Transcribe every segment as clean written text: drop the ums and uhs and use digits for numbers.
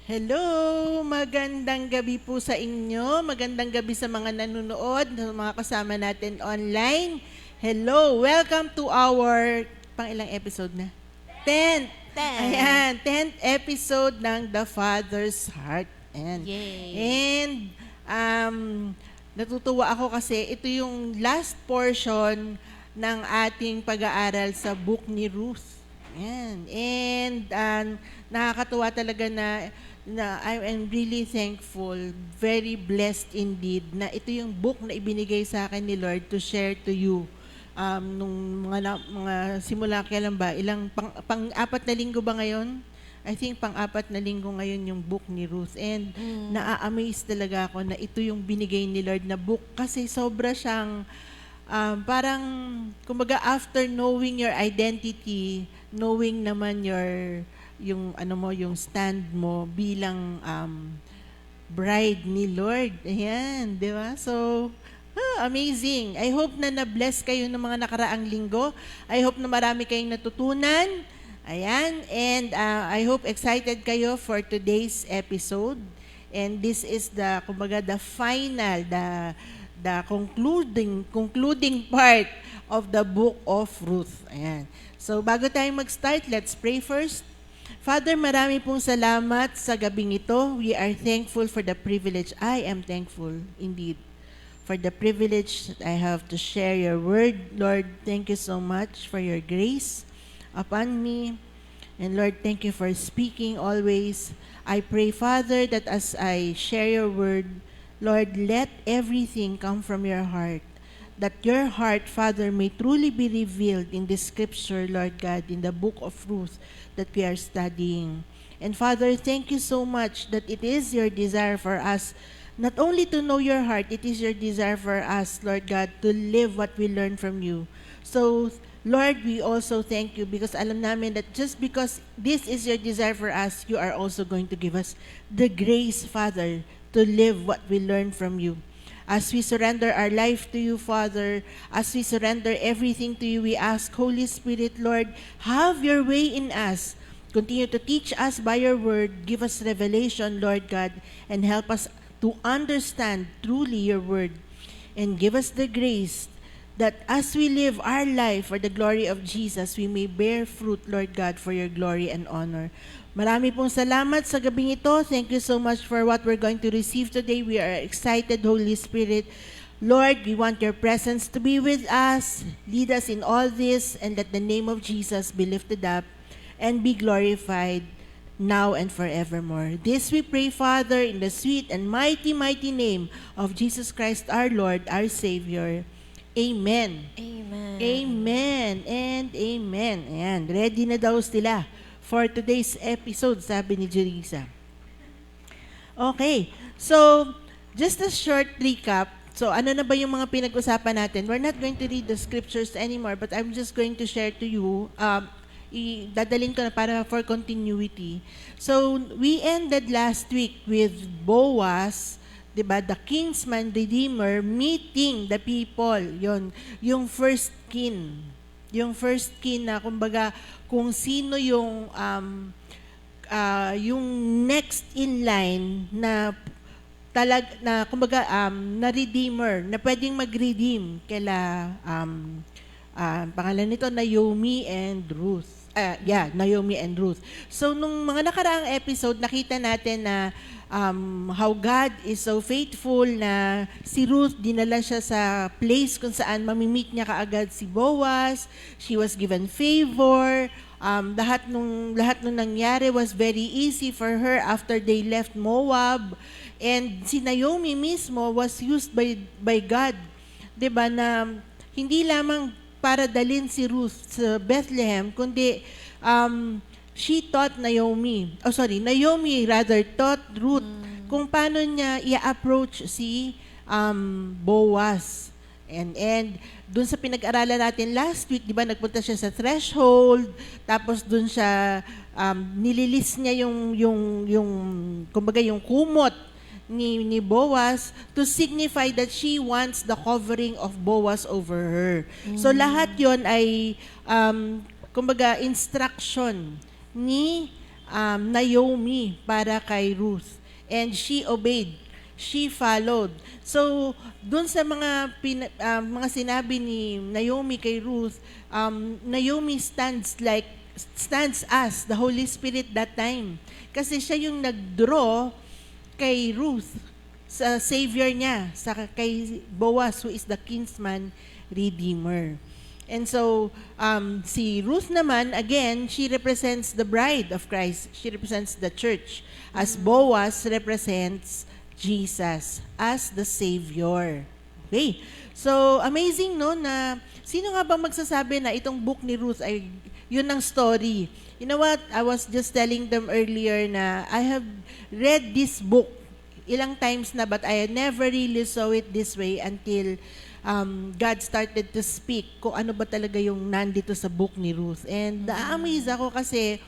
Hello! Magandang gabi po sa inyo. Magandang gabi sa mga nanonood, sa mga kasama natin online. Hello! Welcome to our, pang-ilang episode na? 10th! Ayan, 10th episode ng The Father's Heart. Ayan. Yay! And, natutuwa ako kasi ito yung last portion ng ating pag-aaral sa book ni Ruth. Ayan. And, nakakatuwa talaga na I am really thankful, very blessed indeed, na ito yung book na ibinigay sa akin ni Lord to share to you. Nung mga simula kailan ba? Pang-apat na linggo ba ngayon? I think pang-apat na linggo ngayon yung book ni Ruth. And naa-amaze talaga ako na ito yung binigay ni Lord na book kasi sobra siyang parang, kumbaga after knowing your identity, knowing naman yung stand mo bilang bride ni Lord. Ayan, di ba? So, amazing. I hope na na-bless kayo ng mga nakaraang linggo. I hope na marami kayong natutunan. Ayan, and I hope excited kayo for today's episode. And this is the, kumbaga, the final, the concluding part of the book of Ruth. Ayan. So, bago tayo mag-start, let's pray first. Father, marami pong salamat sa gabing ito. We are thankful for the privilege. I am thankful indeed for the privilege that I have to share your word. Lord, thank you so much for your grace upon me. And Lord, thank you for speaking always. I pray, Father, that as I share your word, Lord, let everything come from your heart. That your heart, Father, may truly be revealed in this scripture, Lord God, in the book of Ruth that we are studying. And Father, thank you so much that it is your desire for us not only to know your heart, it is your desire for us, Lord God, to live what we learn from you. So, Lord, we also thank you because alam namin that just because this is your desire for us, you are also going to give us the grace, Father, to live what we learn from you. As we surrender our life to you, Father, as we surrender everything to you, we ask, Holy Spirit, Lord, have your way in us. Continue to teach us by your word. Give us revelation, Lord God, and help us to understand truly your word. And give us the grace that as we live our life for the glory of Jesus, we may bear fruit, Lord God, for your glory and honor. Marami pong salamat sa gabing ito. Thank you so much for what we're going to receive today. We are excited, Holy Spirit. Lord, we want your presence to be with us. Lead us in all this, and let the name of Jesus be lifted up and be glorified now and forevermore. This we pray, Father, in the sweet and mighty, mighty name of Jesus Christ, our Lord, our Savior. Amen. Amen. Amen and amen. Ayan, ready na daw sila for today's episode, sabi ni Jerisa. Okay, so just a short recap. So ano na ba yung mga pinag-usapan natin? We're not going to read the scriptures anymore, but I'm just going to share to you, dadalhin ko na para for continuity. So, we ended last week with Boaz, diba, the kinsman redeemer, meeting the people. Yung first kin. Yung first kin na, kumbaga, kung sino yung next in line na kumbaga, na redeemer, na pwedeng mag-redeem kila, pangalan nito, Naomi and Ruth. Naomi and Ruth. So, nung mga nakaraang episode, nakita natin na how God is so faithful na si Ruth, dinala siya sa place kung saan mamimit niya kaagad si Boaz. She was given favor. Lahat nung nangyari was very easy for her after they left Moab. And si Naomi mismo was used by God. 'Di ba, na hindi lamang para dalhin si Ruth sa Bethlehem, kundi Naomi rather taught Ruth kung paano niya i-approach si Boaz. And dun sa pinag-aralan natin last week, di ba, nagpunta siya sa threshold, tapos dun siya, nililis niya yung kumbaga yung kumot ni Boaz to signify that she wants the covering of Boaz over her. So lahat yon ay kumbaga instruction ni Naomi para kay Ruth. And she obeyed. She followed. So doon sa mga sinabi ni Naomi kay Ruth, Naomi stands as the Holy Spirit that time. Kasi siya yung nag-draw kay Ruth, sa Savior niya, kay Boaz, who is the kinsman redeemer. And so, si Ruth naman, again, she represents the bride of Christ. She represents the church. As Boaz represents Jesus as the Savior. Okay. So, amazing, no, na sino nga ba magsasabi na itong book ni Ruth ay yun ang story? You know what? I was just telling them earlier na I have read this book ilang times na, but I never really saw it this way until God started to speak kung ano ba talaga yung nandito sa book ni Ruth. And na-amaze ako kasi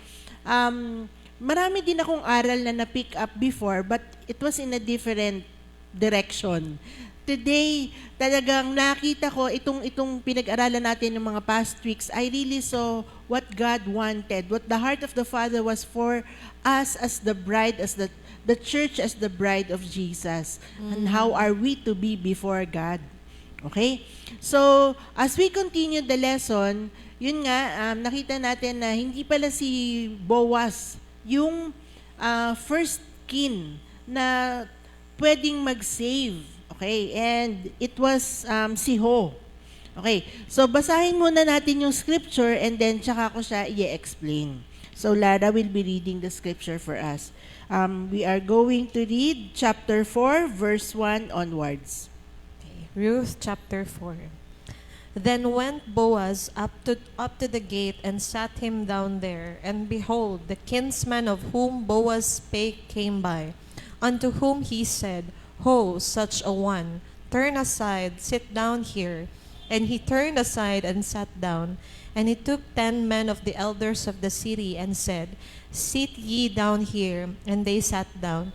marami din akong aral na na-pick up before, but it was in a different direction. Today, talagang nakita ko itong pinag-aralan natin ng mga past weeks, I really saw what God wanted, what the heart of the Father was for us as the bride, as the church as the bride of Jesus, and how are we to be before God. Okay? So, as we continue the lesson, yun nga, nakita natin na hindi pala si Boaz yung first kin na pwedeng mag-save. Okay? And it was si Ho. Okay? So, basahin muna natin yung scripture and then tsaka ko siya i-explain. So, Lara will be reading the scripture for us. We are going to read chapter 4, verse 1 onwards. Ruth chapter 4. Then went Boaz up to the gate and sat him down there. And behold, the kinsman of whom Boaz spake came by, unto whom he said, Ho, such a one, turn aside, sit down here. And he turned aside and sat down. And he took 10 men of the elders of the city and said, Sit ye down here. And they sat down.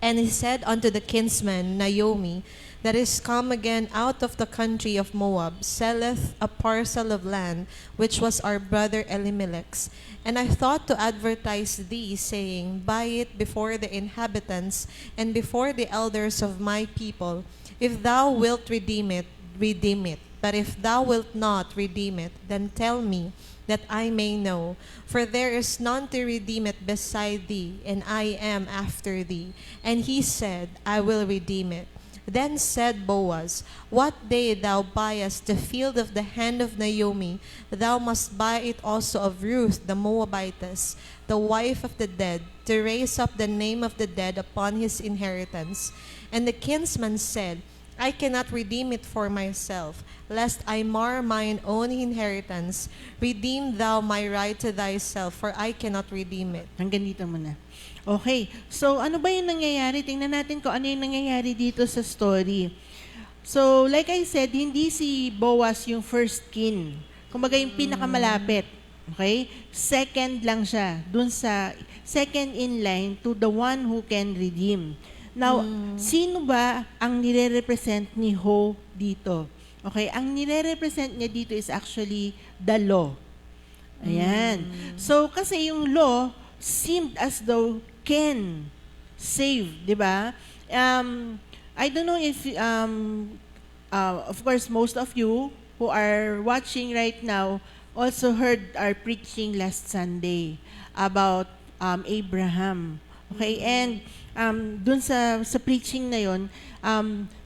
And he said unto the kinsman, Naomi, that is come again out of the country of Moab, selleth a parcel of land, which was our brother Elimelech's. And I thought to advertise thee, saying, Buy it before the inhabitants, and before the elders of my people. If thou wilt redeem it, redeem it. But if thou wilt not redeem it, then tell me, that I may know. For there is none to redeem it beside thee, and I am after thee. And he said, I will redeem it. Then said Boaz, What day thou buyest the field of the hand of Naomi, thou must buy it also of Ruth the Moabitess, the wife of the dead, to raise up the name of the dead upon his inheritance. And the kinsman said, I cannot redeem it for myself, lest I mar mine own inheritance. Redeem thou my right to thyself, for I cannot redeem it. Hanggang dito muna. Okay, so ano ba yung nangyayari? Tingnan natin kung ano yung nangyayari dito sa story. So, like I said, hindi si Boaz yung first kin. Kumbaga yung pinakamalapit. Okay? Second lang siya. Dun sa second in line to the one who can redeem. Now, sino ba ang nire-represent ni Ho dito? Okay, ang nire-represent niya dito is actually the law. Ayan. So, kasi yung law seemed as though can save, di ba? I don't know if, of course, most of you who are watching right now also heard our preaching last Sunday about Abraham. Okay, and dun sa preaching na yon,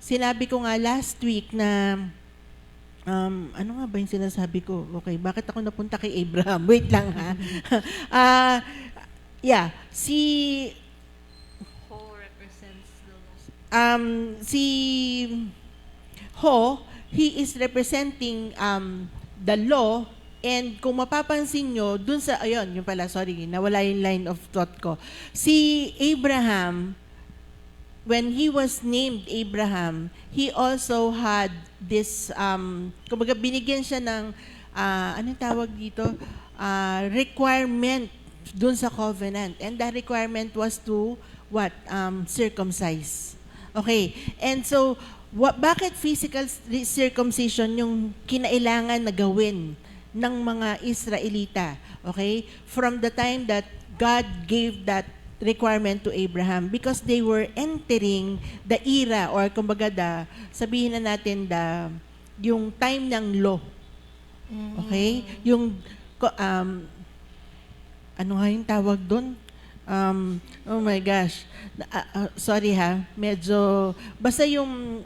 sinabi ko nga last week na, ano nga ba yung sinasabi ko? Okay, bakit ako napunta kay Abraham? Wait lang ha. Yeah, si Ho represents the law. Si Ho, he is representing the law. And kung mapapansin nyo, dun sa, ayun, yung pala, sorry, nawala yung line of thought ko. Si Abraham, when he was named Abraham, he also had this, kumbaga binigyan siya ng, anong tawag dito? Requirement dun sa covenant. And the requirement was to, what? Circumcise. Okay. And so, bakit physical circumcision yung kinailangan na gawin ng mga Israelita, okay? From the time that God gave that requirement to Abraham, because they were entering the era, or kumbaga sabihin na natin yung time ng law. Okay? Yung, ano nga yung tawag doon? Oh my gosh. Sorry ha, medyo, basta yung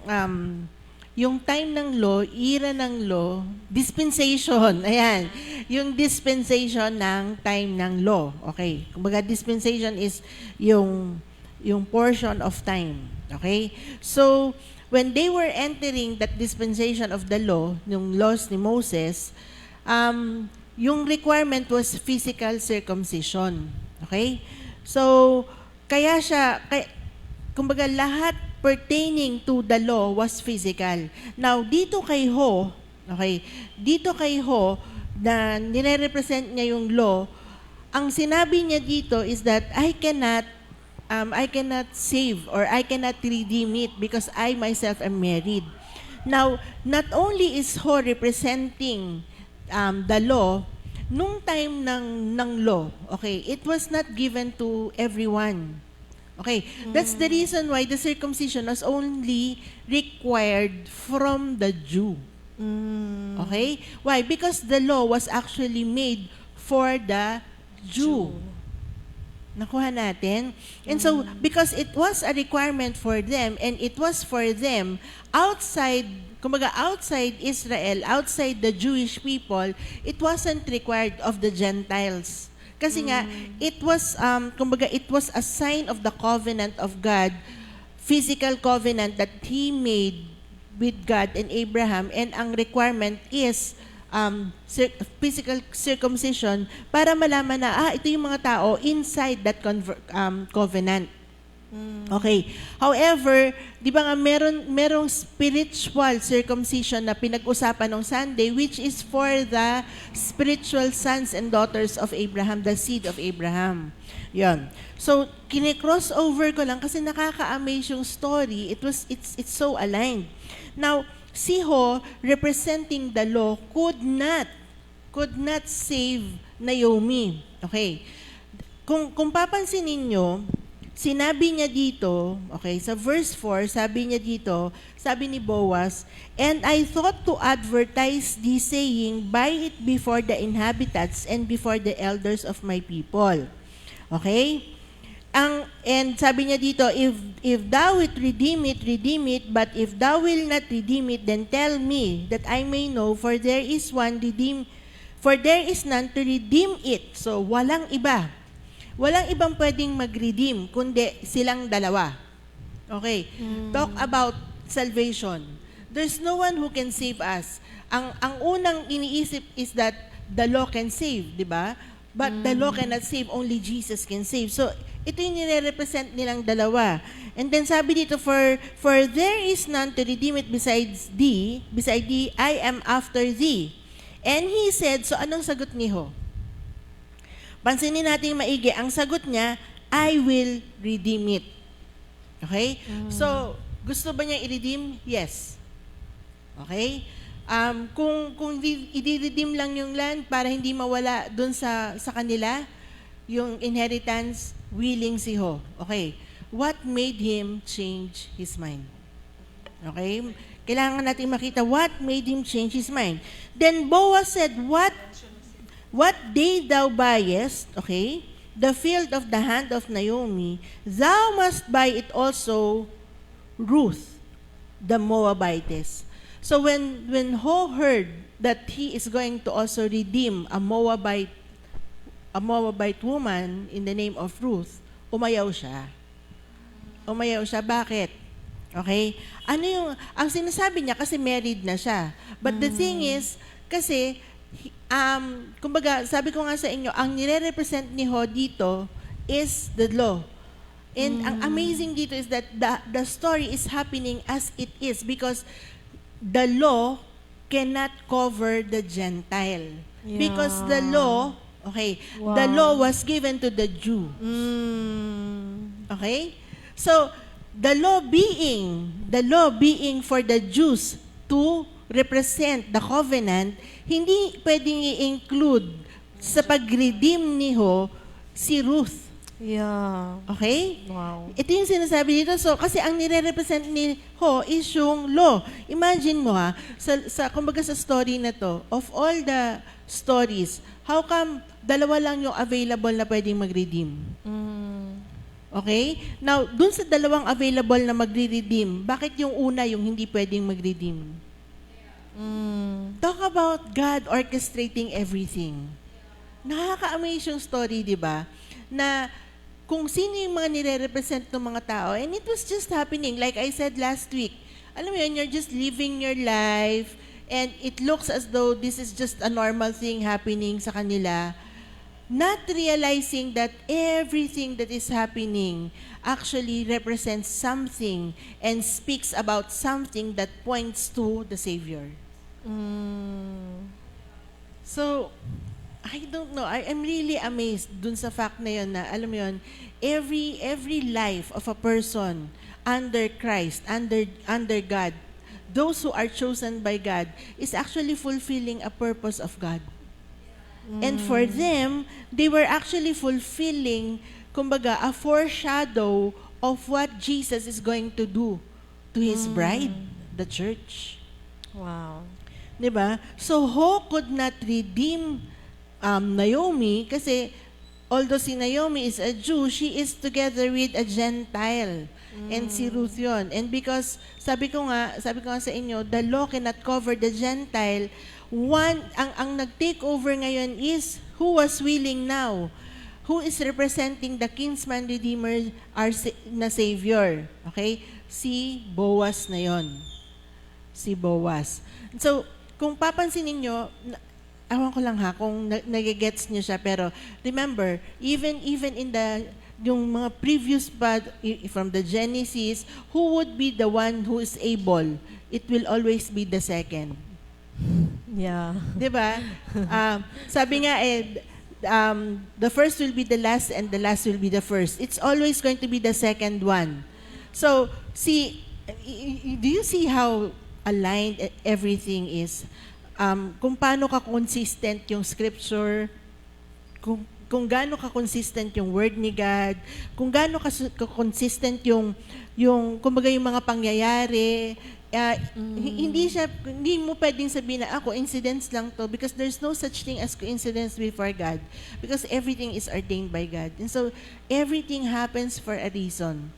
time ng law, era ng law, dispensation, ayan, yung dispensation ng time ng law. Okay, kumbaga dispensation is yung portion of time. Okay, so when they were entering that dispensation of the law, yung laws ni Moses, yung requirement was physical circumcision. Okay, so kumbaga lahat pertaining to the law was physical. Now, dito kay Ho, na nire-represent niya yung law, ang sinabi niya dito is that I cannot save or I cannot redeem it because I myself am married. Now, not only is Ho representing the law, nung time ng law, okay, it was not given to everyone. Okay, that's the reason why the circumcision was only required from the Jew. Okay? Why? Because the law was actually made for the Jew. Nakuha natin? And so, because it was a requirement for them, and it was for them, outside, kumbaga outside Israel, outside the Jewish people, it wasn't required of the Gentiles. Kasi nga, it was, kumbaga, it was a sign of the covenant of God, physical covenant that He made with God and Abraham, and ang requirement is physical circumcision para malaman na, ito yung mga tao inside that covenant. Okay. However, di ba nga merong spiritual circumcision na pinag-usapan ng Sunday, which is for the spiritual sons and daughters of Abraham, the seed of Abraham. Yon. So, kine-cross over ko lang kasi nakaka-amaze yung story. It's so aligned. Now, Siho, representing the law, could not save Naomi. Okay. Kung papansin ninyo, sinabi niya dito, okay, sa verse 4, sabi niya dito, sabi ni Boaz, "And I thought to advertise thee, saying, Buy it before the inhabitants and before the elders of my people." Okay? And sabi niya dito, if thou wilt redeem it, but if thou wilt not redeem it, then tell me, that I may know, for there is none to redeem it. So, walang iba. Walang ibang pwedeng mag-redeem, kundi silang dalawa. Okay. Talk about salvation. There's no one who can save us. Ang unang iniisip is that the law can save, di ba? But the law cannot save, only Jesus can save. So, ito yung nire-represent nilang dalawa. And then sabi dito, for there is none to redeem it beside thee, I am after thee. And he said, so anong sagot ni Ho? Pansinin natin maigi, ang sagot niya, I will redeem it. Okay? So, gusto ba niya i-redeem? Yes. Okay? Kung i-redeem lang yung land para hindi mawala dun sa kanila, yung inheritance, willing si Ho. Okay. What made him change his mind? Okay? Kailangan natin makita what made him change his mind. Then Boaz said, What day thou buyest, okay, the field of the hand of Naomi, thou must buy it also, Ruth, the Moabitess. So when Ho heard that he is going to also redeem a Moabite woman in the name of Ruth, umayaw siya. Bakit? Okay? Ang sinasabi niya kasi married na siya. But the thing is, kasi, kumbaga, sabi ko nga sa inyo, ang nire-represent ni Ho dito is the law. And ang amazing dito is that the story is happening as it is because the law cannot cover the Gentile. Yeah. Because the law, okay, the law was given to the Jew. Okay? So, the law being for the Jews to represent the covenant, hindi pwedeng i-include sa pag-redeem ni Ho si Ruth. Yeah. Okay? Wow. Ito yung sinasabi dito. So, kasi ang nire-represent ni Ho is yung law. Imagine mo kumbaga sa story na to, of all the stories, how come dalawa lang yung available na pwedeng mag-redeem? Okay? Now, dun sa dalawang available na magre-redeem, bakit yung una yung hindi pwedeng mag-redeem? Talk about God orchestrating everything. Nakaka-amaze yung story, di ba? Na kung sino yung mga nire-represent ng mga tao, and it was just happening, like I said last week, alam mo yun, you're just living your life, and it looks as though this is just a normal thing happening sa kanila, not realizing that everything that is happening actually represents something and speaks about something that points to the Savior. So, I don't know. I'm really amazed dun sa fact na yun na, alam mo yun, every life of a person under Christ, under God, those who are chosen by God, is actually fulfilling a purpose of God. And for them, they were actually fulfilling, kumbaga, a foreshadow of what Jesus is going to do to His bride, the church. Wow. 'Di ba? So, Ho could not redeem Naomi kasi although si Naomi is a Jew, she is together with a Gentile. And si Ruth yun. And because, sabi ko nga sa inyo, the law cannot cover the Gentile. Ang nag-take over ngayon is who was willing now. Who is representing the kinsman redeemer, na Savior. Okay? Si Boaz na yon. Si Boaz. So, kung papansin ninyo, awan ko lang ha, kung nagigets nyo siya, pero remember, even in yung mga previous from the Genesis, who would be the one who is able? It will always be the second. Yeah. Diba? Sabi nga the first will be the last and the last will be the first. It's always going to be the second one. So, do you see how aligned everything is? Kung paano ka consistent yung scripture, kung gaano ka consistent yung word ni God, kung gaano ka consistent yung kumbaga yung mga pangyayari, hindi mo pwedeng sabihin na coincidence lang to, because there's no such thing as coincidence before God, because everything is ordained by God. And so everything happens for a reason.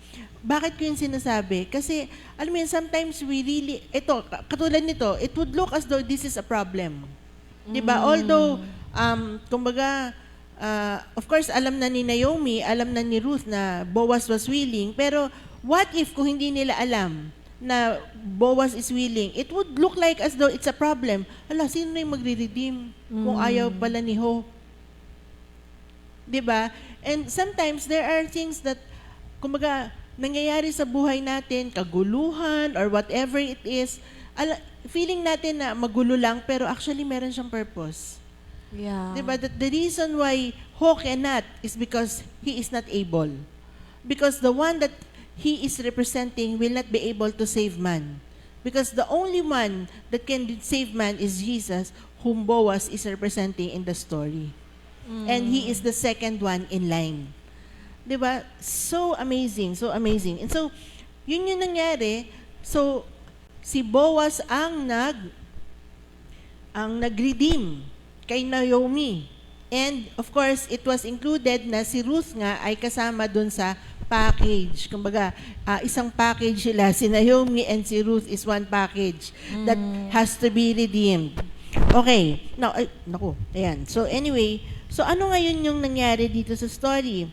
Bakit ko yung sinasabi? Kasi, alam mo yun, sometimes katulad nito, it would look as though this is a problem. Diba? Although, kumbaga, of course, alam na ni Naomi, alam na ni Ruth na Boaz was willing, pero what if kung hindi nila alam na Boaz is willing, it would look like as though it's a problem. Hala, sino na yung magre-redeem kung ayaw pala ni Ho? Diba? And sometimes, there are things that, kumbaga, nangyayari sa buhay natin, kaguluhan, or whatever it is, feeling natin na magulo lang, pero actually meron siyang purpose. Yeah. Diba? The reason why Ho cannot is because he is not able. Because the one that he is representing will not be able to save man. Because the only one that can save man is Jesus, whom Boaz is representing in the story. And he is the second one in line. Diba? So amazing, so amazing. And so, yun yung nangyari. So, si Boaz ang nag-redeem kay Naomi. And, of course, it was included na si Ruth nga ay kasama dun sa package. Kumbaga, isang package sila. Si Naomi and si Ruth is one package that has to be redeemed. Okay. Now, ayan. So, anyway, so ano ngayon yung nangyari dito sa story?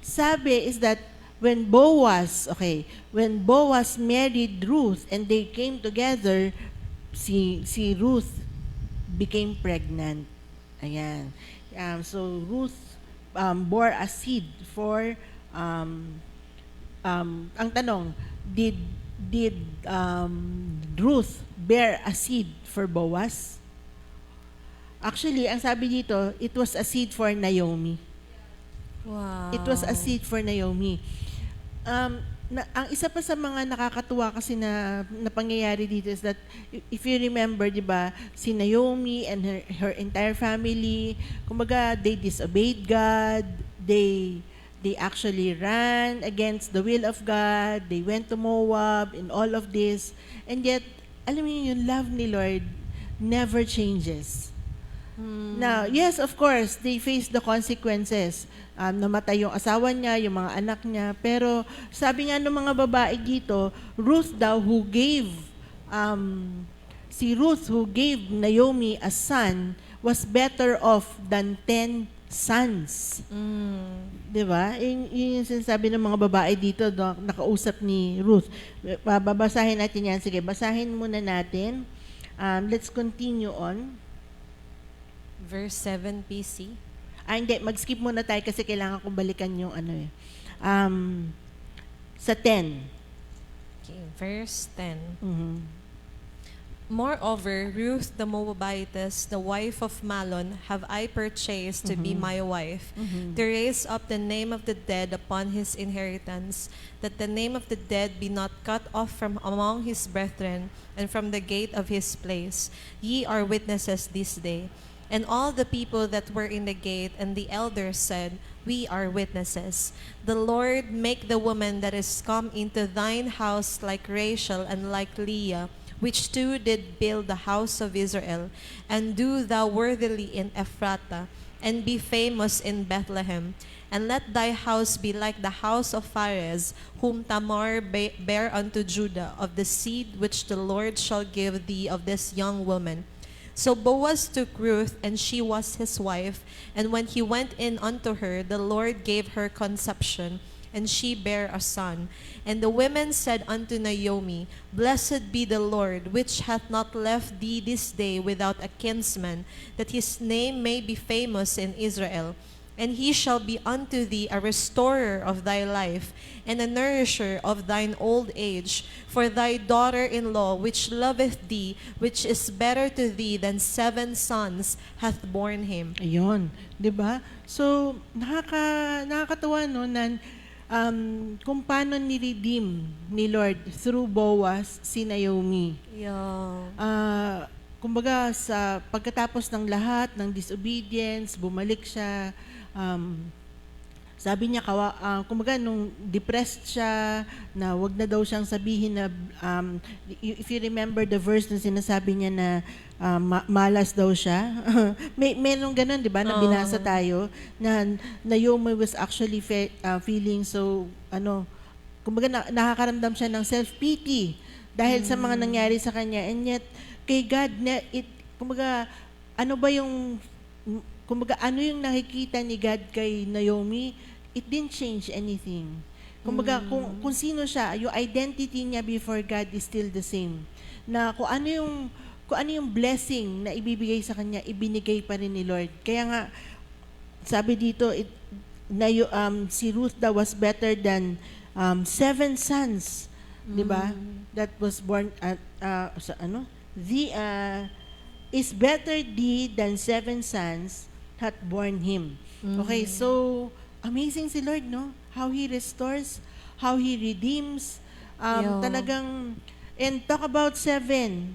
Sabi is that when Boaz married Ruth and they came together, si Ruth became pregnant. Ayan. So Ruth bore a seed for ang tanong, did Ruth bear a seed for Boaz? Actually, ang sabi dito, it was a seed for Naomi. Wow. It was a seed for Naomi. Ang isa pa sa mga nakakatuwa kasi na pangyayari dito is that if you remember, di ba, si Naomi and her entire family, kumbaga, they disobeyed God, they actually ran against the will of God, they went to Moab and all of this, and yet, alam niyo yung love ni Lord never changes. Now, yes, of course, they face the consequences. Namatay yung asawa niya, yung mga anak niya. Pero sabi nga ng mga babae dito, Ruth daw si Ruth who gave Naomi a son was better off than 10 sons. Diba? Yun yung sinasabi ng mga babae dito, nakausap ni Ruth. Babasahin natin yan. Sige, basahin muna natin. Let's continue on. Verse 7 PC. Hindi. Mag-skip muna tayo kasi kailangan kong balikan yung sa 10. Okay, verse 10. Mm-hmm. Moreover, Ruth the Moabitess, the wife of Mahlon, have I purchased to be my wife, to raise up the name of the dead upon his inheritance, that the name of the dead be not cut off from among his brethren, and from the gate of his place. Ye are witnesses this day. And all the people that were in the gate and the elders said, We are witnesses. The Lord make the woman that is come into thine house like Rachel and like Leah, which two did build the house of Israel, and do thou worthily in Ephratah, and be famous in Bethlehem. And let thy house be like the house of Pharez, whom Tamar bare unto Judah, of the seed which the Lord shall give thee of this young woman. So Boaz took Ruth, and she was his wife. And when he went in unto her, the Lord gave her conception, and she bare a son. And the women said unto Naomi, Blessed be the Lord, which hath not left thee this day without a kinsman, that his name may be famous in Israel. And he shall be unto thee a restorer of thy life, and a nourisher of thine old age. For thy daughter-in-law, which loveth thee, which is better to thee than 7 sons, hath borne him. Ayun, 'di ba? So, nakakatawa no na kung paano ni-redeem ni Lord through Boaz si Naomi. Yeah. Kumbaga sa pagkatapos ng lahat ng disobedience, bumalik siya. Sabi niya, kumbaga nung depressed siya, na wag na daw siyang sabihin na, if you remember the verse na sinasabi niya na malas daw siya. Merong ganun, di ba, na binasa tayo, na Naomi was actually feeling so, kumbaga nakakaramdam siya ng self-pity dahil sa mga nangyari sa kanya. And yet, kay God, kumbaga, ano yung nakikita ni God kay Naomi, it didn't change anything. Kumbaga, kung sino siya, yung identity niya before God is still the same. Na kung ano yung blessing na ibibigay sa kanya, ibinigay pa rin ni Lord. Kaya nga, sabi dito, si Ruth daw was better than 7 sons, di ba? That was born is better thee than 7 sons hath borne him. Okay, so amazing si Lord, no? How He restores, how He redeems. Talagang, and talk about 7.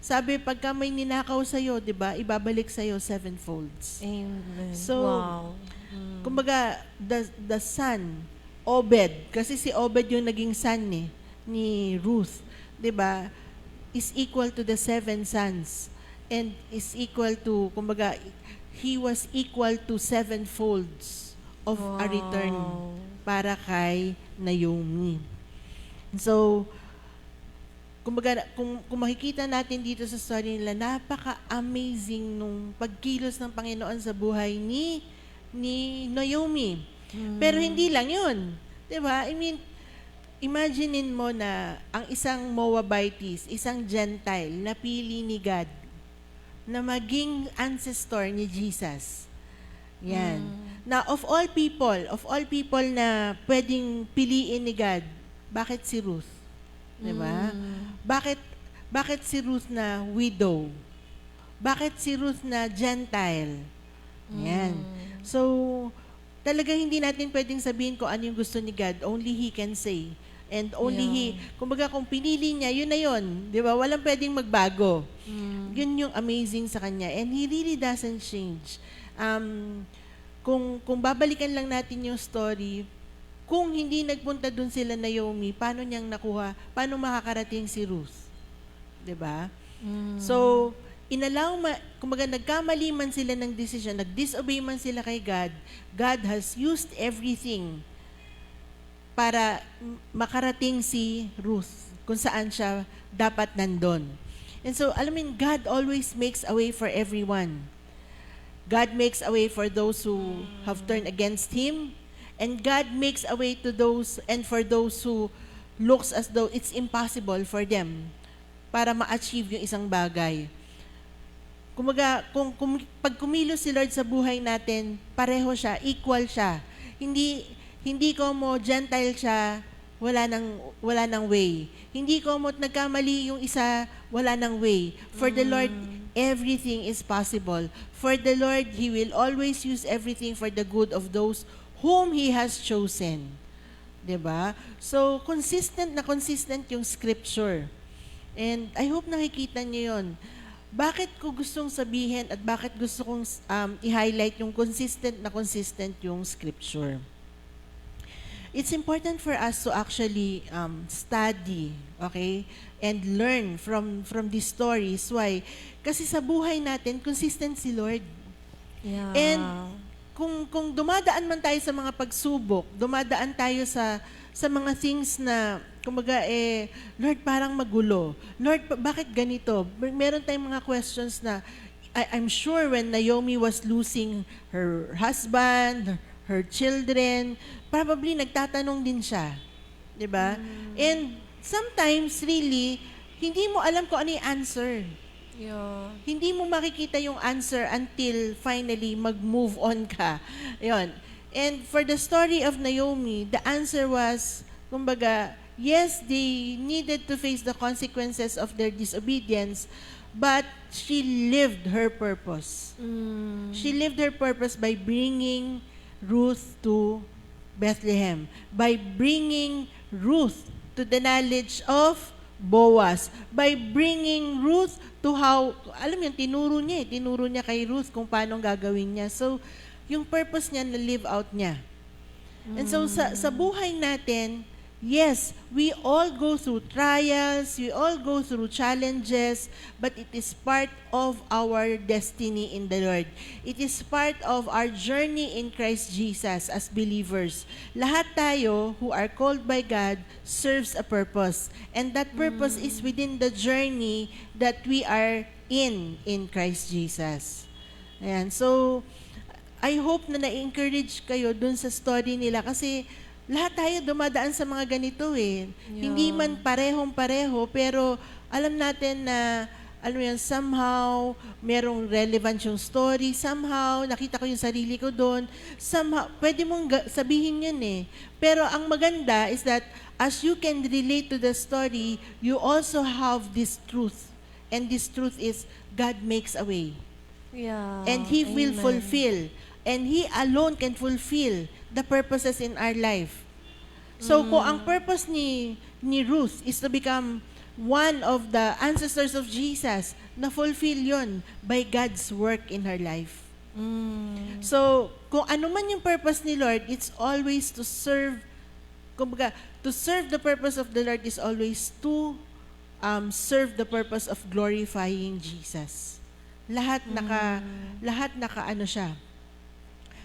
Sabi, pagka may ninakaw sa'yo, di ba, ibabalik sa'yo 7-folds. Amen. So, wow. Kumbaga, the son, Obed, kasi si Obed yung naging son ni Ruth, di ba, is equal to the 7 sons, and is equal to, kumbaga, he was equal to 7 folds of a return para kay Naomi. So, kumbaga, kung makikita natin dito sa story nila, napaka-amazing nung pagkilos ng Panginoon sa buhay ni Naomi. Pero hindi lang yun. Diba? I mean, imaginein mo na ang isang Moabites, isang Gentile, napili ni God na maging ancestor ni Jesus. Yan. Na of all people na pwedeng piliin ni God, bakit si Ruth? Diba? Bakit si Ruth na widow? Bakit si Ruth na Gentile? Yan. So, talagang hindi natin pwedeng sabihin kung ano yung gusto ni God. Only He can say. And only kumbaga kung pinili niya, yun na yun. Di ba? Walang pwedeng magbago. Yun yung amazing sa kanya. And He really doesn't change. Kung babalikan lang natin yung story, kung hindi nagpunta dun sila Naomi, paano niyang nakuha? Paano makakarating si Ruth? Di ba? So, kumbaga nagkamali man sila ng decision, nag-disobey man sila kay God, God has used everything para makarating si Ruth kung saan siya dapat nandun. And so, alam mo, God always makes a way for everyone. God makes a way for those who have turned against Him, and God makes a way to those and for those who looks as though it's impossible for them para ma-achieve yung isang bagay. Kumbaga, pag kumilos si Lord sa buhay natin, pareho siya, equal siya. Hindi ko mo Gentile siya, wala nang way. Hindi ko mo nagkamali yung isa, wala nang way. For the Lord, everything is possible. For the Lord, He will always use everything for the good of those whom He has chosen. 'Di ba? So, consistent yung scripture. And I hope nakikita niyo 'yon. bakit ko gustong sabihin at bakit gusto kong i-highlight yung consistent yung scripture? It's important for us to actually study, okay? And learn from these stories. Why? Kasi sa buhay natin, consistent si Lord. Yeah. And kung dumadaan man tayo sa mga pagsubok, dumadaan tayo sa mga things na, kumbaga, Lord, parang magulo. Lord, bakit ganito? Meron tayong mga questions na, I'm sure when Naomi was losing her husband, her children, probably nagtatanong din siya. 'Di ba? And sometimes, really, hindi mo alam kung ano yung answer. Yeah. Hindi mo makikita yung answer until finally mag-move on ka. Yun. And for the story of Naomi, the answer was, kumbaga, yes, they needed to face the consequences of their disobedience, but she lived her purpose. She lived her purpose by bringing Ruth to Bethlehem, by bringing Ruth to the knowledge of Boaz, by bringing Ruth to how, alam yun, tinuro niya kay Ruth kung paano gagawin niya. So, yung purpose niya na live out niya. And so, sa buhay natin, yes, we all go through trials, we all go through challenges, but it is part of our destiny in the Lord. It is part of our journey in Christ Jesus as believers. Lahat tayo who are called by God serves a purpose. And that purpose is within the journey that we are in Christ Jesus. Ayan. So, I hope na na-encourage kayo dun sa story nila kasi lahat tayo dumadaan sa mga ganito eh. Yeah. Hindi man parehong-pareho, pero alam natin na, alam mo yan, somehow, merong relevant yung story, somehow, nakita ko yung sarili ko doon, somehow, pwede mong sabihin yun eh. Pero ang maganda is that, as you can relate to the story, you also have this truth. And this truth is, God makes a way. Yeah. And He will Amen. fulfill. And He alone can fulfill the purposes in our life. So, kung ang purpose ni Ruth is to become one of the ancestors of Jesus, na-fulfill yun by God's work in her life. So, kung ano man yung purpose ni Lord, it's always to serve, kumbaga, to serve the purpose of the Lord is always to serve the purpose of glorifying Jesus. Lahat ano siya,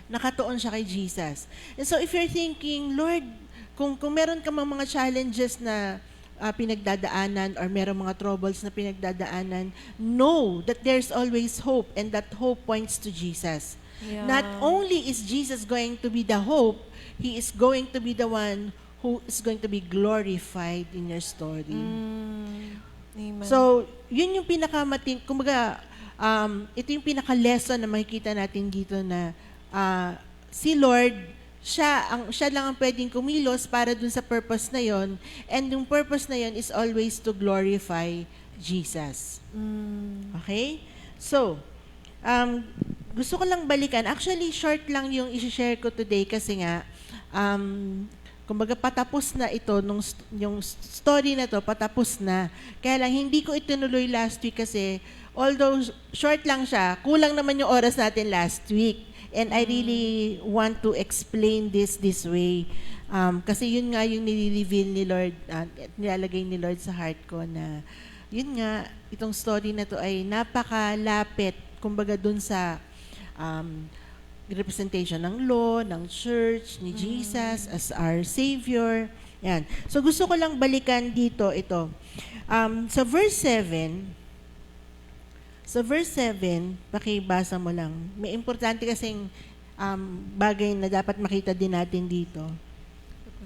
nakatuon siya kay Jesus. And so if you're thinking, Lord, kung meron ka mga challenges na pinagdadaanan or meron mga troubles na pinagdadaanan, know that there's always hope and that hope points to Jesus. Yeah. Not only is Jesus going to be the hope, He is going to be the one who is going to be glorified in your story. Amen. So, yun yung kumbaga, ito yung pinaka-lesson na makikita natin dito na si Lord, siya lang ang pwedeng kumilos para dun sa purpose na yon, and yung purpose na yon is always to glorify Jesus. Okay? So, gusto ko lang balikan. Actually, short lang yung i-share ko today kasi nga, kumbaga patapos na ito, yung story na to, patapos na. Kaya lang, hindi ko itinuloy last week kasi, although short lang siya, kulang naman yung oras natin last week. And I really want to explain this way. Kasi yun nga yung nire-reveal ni Lord, nilalagay ni Lord sa heart ko na, yun nga, itong story na to ay napakalapit, kumbaga dun sa representation ng law, ng church, ni Jesus as our Savior. Yan. So gusto ko lang balikan dito ito. Sa verse 7, pakibasa mo lang. May importante kasing bagay na dapat makita din natin dito.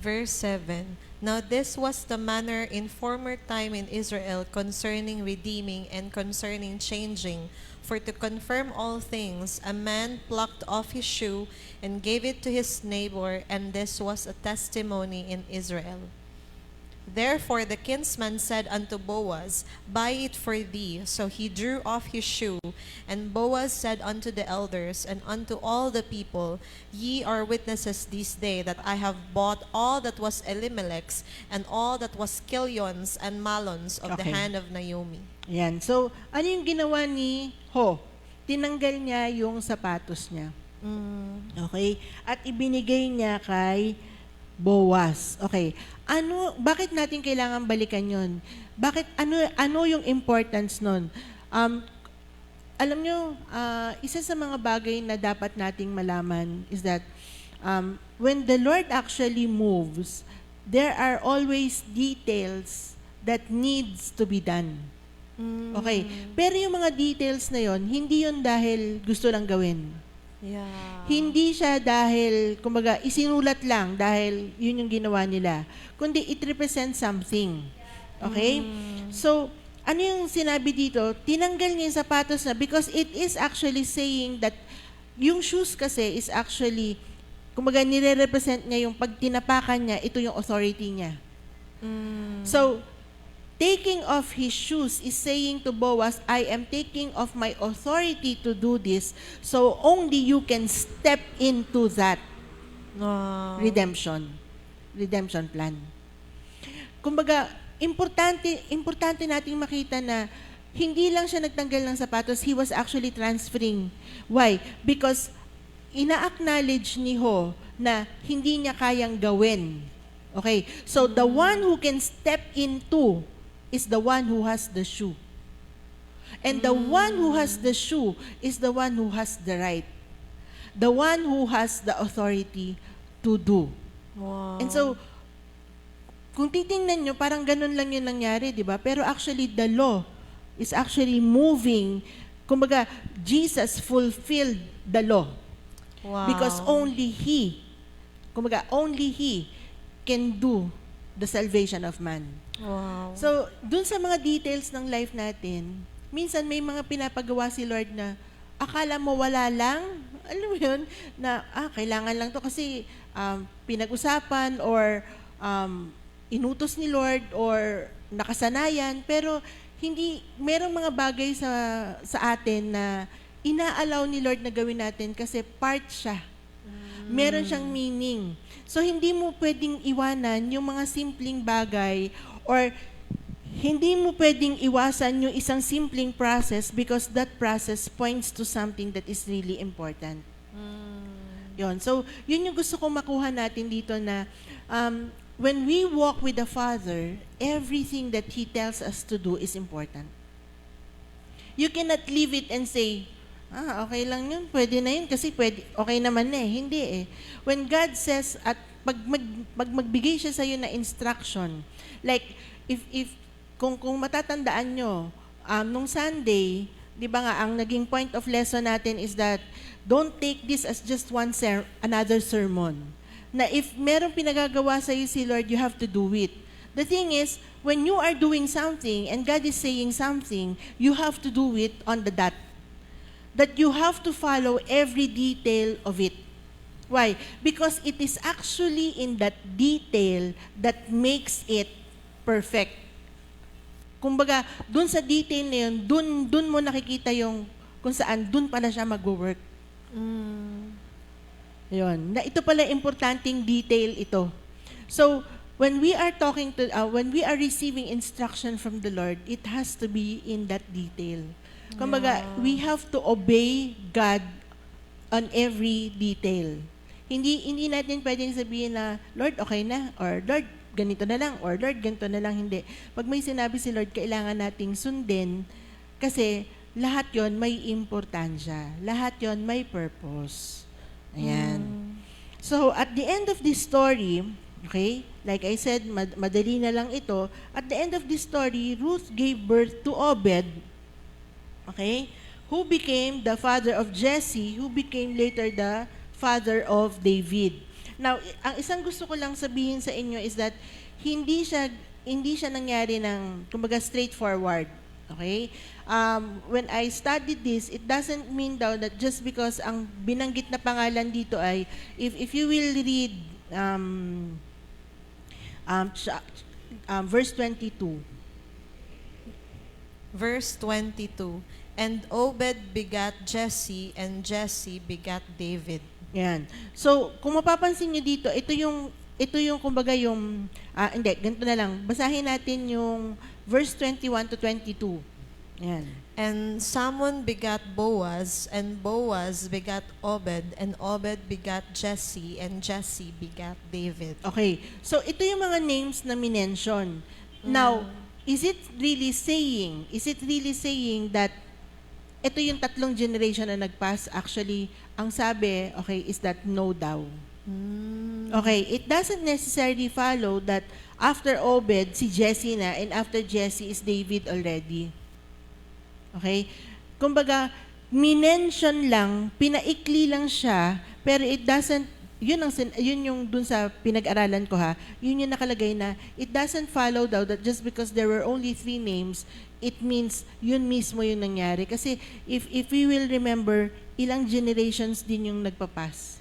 Verse 7. Now this was the manner in former time in Israel concerning redeeming and concerning changing. For to confirm all things, a man plucked off his shoe and gave it to his neighbor, and this was a testimony in Israel. Therefore the kinsman said unto Boaz, Buy it for thee. So he drew off his shoe. And Boaz said unto the elders and unto all the people, Ye are witnesses this day that I have bought all that was Elimelech's and all that was Kilion's and Malon's of the Okay. hand of Naomi. Yan. So, ano yung ginawa ni Ho? Tinanggal niya yung sapatos niya. Okay? At ibinigay niya kay Boaz. Okay. Bakit natin kailangan balikan yon? Ano yung importance nun? Alam nyo, isa sa mga bagay na dapat nating malaman is that when the Lord actually moves, there are always details that needs to be done. Okay. Pero yung mga details na yon, hindi yon dahil gusto lang gawin. Yeah. Hindi siya dahil, kumbaga, isinulat lang dahil yun yung ginawa nila. Kundi it represents something. Okay? So, ano yung sinabi dito? Tinanggal niya yung sapatos na because it is actually saying that yung shoes kasi is actually, kumbaga, nire-represent niya yung pag tinapakan niya, ito yung authority niya. So, taking off his shoes is saying to Boaz, I am taking off my authority to do this, so only you can step into that Wow. redemption plan. Kumbaga, importante nating makita na hindi lang siya nagtanggal ng sapatos, he was actually transferring. Why? Because ina-acknowledge ni Ho na hindi niya kayang gawin. Okay? So, the one who can step into is the one who has the shoe. And the one who has the shoe is the one who has the right. The one who has the authority to do. Wow. And so, kung titingnan nyo, parang ganun lang yung nangyari, di ba? Pero actually, the law is actually moving. Kumbaga, Jesus fulfilled the law. Wow. Because only He can do the salvation of man. Wow. So, dun sa mga details ng life natin, minsan may mga pinapagawa si Lord na akala mo wala lang, alam mo yun, na kailangan lang to kasi pinag-usapan or inutos ni Lord or nakasanayan, pero hindi, merong mga bagay sa atin na ina-allow ni Lord na gawin natin kasi part siya. Meron siyang meaning. So, hindi mo pwedeng iwanan yung mga simpleng bagay or hindi mo pwedeng iwasan yung isang simpleng process because that process points to something that is really important. Yon. So, yun yung gusto ko makuha natin dito na when we walk with the Father, everything that He tells us to do is important. You cannot leave it and say, okay lang yun, pwede na yun kasi okay naman na eh. Hindi eh. When God says, at pag magbigay siya sa'yo na instruction, like, kung matatandaan nyo, nung Sunday, di ba nga, ang naging point of lesson natin is that, don't take this as just another sermon. Na if merong pinagagawa sa'yo si Lord, you have to do it. The thing is, when you are doing something and God is saying something, you have to do it on the dot. That you have to follow every detail of it. Why? Because it is actually in that detail that makes it perfect. Kumbaga, dun sa detail na yun, dun mo nakikita yung kung saan dun pala siya mag-work. Yun. Na ito pala importanteng detail ito. So, when we are when we are receiving instruction from the Lord, it has to be in that detail. Kumbaga, we have to obey God on every detail. Hindi natin pwedeng sabihin na, Lord, okay na, or Lord, ganito na lang, or Lord, ganito na lang, hindi. Pag may sinabi si Lord, kailangan nating sundin kasi lahat yon may importansya. Lahat yon may purpose. Ayan. So, at the end of this story, okay, like I said, madali na lang ito, at the end of this story, Ruth gave birth to Obed, okay, who became the father of Jesse, who became later the father of David. Now, ang isang gusto ko lang sabihin sa inyo is that hindi siya nangyari ng, kumbaga, straightforward. Okay? When I studied this, it doesn't mean daw that just because ang binanggit na pangalan dito ay, if you will read verse 22. Verse 22. And Obed begat Jesse, and Jesse begat David. Yan. So, kung mapapansin nyo dito, ito yung kumbaga hindi, ganito na lang. Basahin natin yung verse 21 to 22. Yan. And Salmon begat Boaz, and Boaz begat Obed, and Obed begat Jesse, and Jesse begat David. Okay. So, ito yung mga names na minention. Now, is it really saying that ito yung tatlong generation na nag-pass? Actually, ang sabi, okay, is that no daw. Okay, it doesn't necessarily follow that after Obed, si Jesse na, and after Jesse is David already. Okay? Kumbaga, minention lang, pinaikli lang siya, pero it doesn't, yun yung dun sa pinag-aralan ko yun yung nakalagay na, it doesn't follow daw that just because there were only 3 names, it means yun mismo yung nangyari. Kasi if we will remember, ilang generations din yung nagpapas.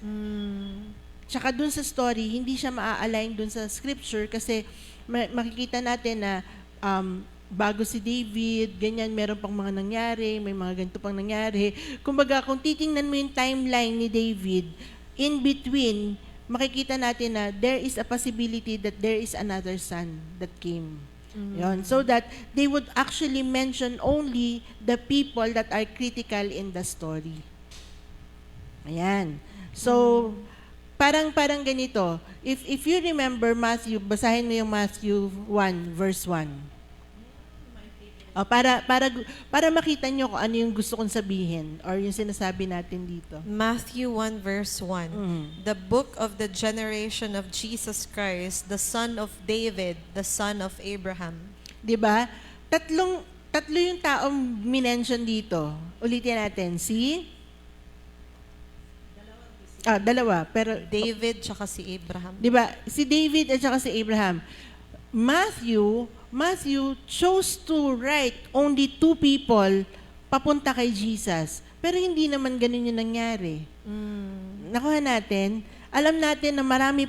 Tsaka dun sa story, hindi siya maa-align dun sa scripture kasi makikita natin na bago si David, ganyan, meron pang mga nangyari, may mga ganito pang nangyari. Kumbaga, kung titingnan mo yung timeline ni David, in between, makikita natin na there is a possibility that there is another son that came. Yon. So that they would actually mention only the people that are critical in the story. Ayan. So, parang ganito. If you remember Matthew, basahin mo yung Matthew 1, verse 1. Para makita nyo kung ano yung gusto kong sabihin or yung sinasabi natin dito. Matthew 1 verse 1. The book of the generation of Jesus Christ, the son of David, the son of Abraham. 'Di ba? Tatlo yung taong minention dito. Ulitin natin. Dalawa. Pero David tsaka si Abraham. 'di ba? Si David at saka si Abraham. Matthew chose to write only 2 people papunta kay Jesus. Pero hindi naman ganun yung nangyari. Nakuha natin, alam natin na marami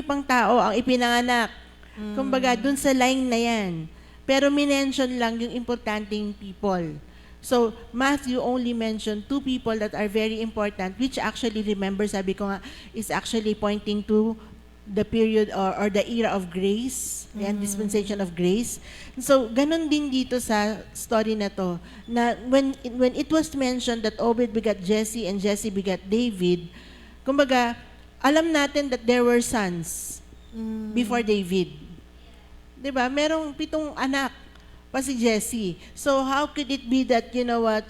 pang tao ang ipinanganak. Kumbaga, dun sa line na yan. Pero minention lang yung importanteng people. So, Matthew only mentioned 2 people that are very important, which actually, remember, sabi ko nga, is actually pointing to the period or the era of grace, and dispensation of grace. So, ganun din dito sa story na to, na when it was mentioned that Obed begat Jesse and Jesse begat David, kumbaga, alam natin that there were sons before David. 'Di ba? Merong 7 anak pa si Jesse. So, how could it be that,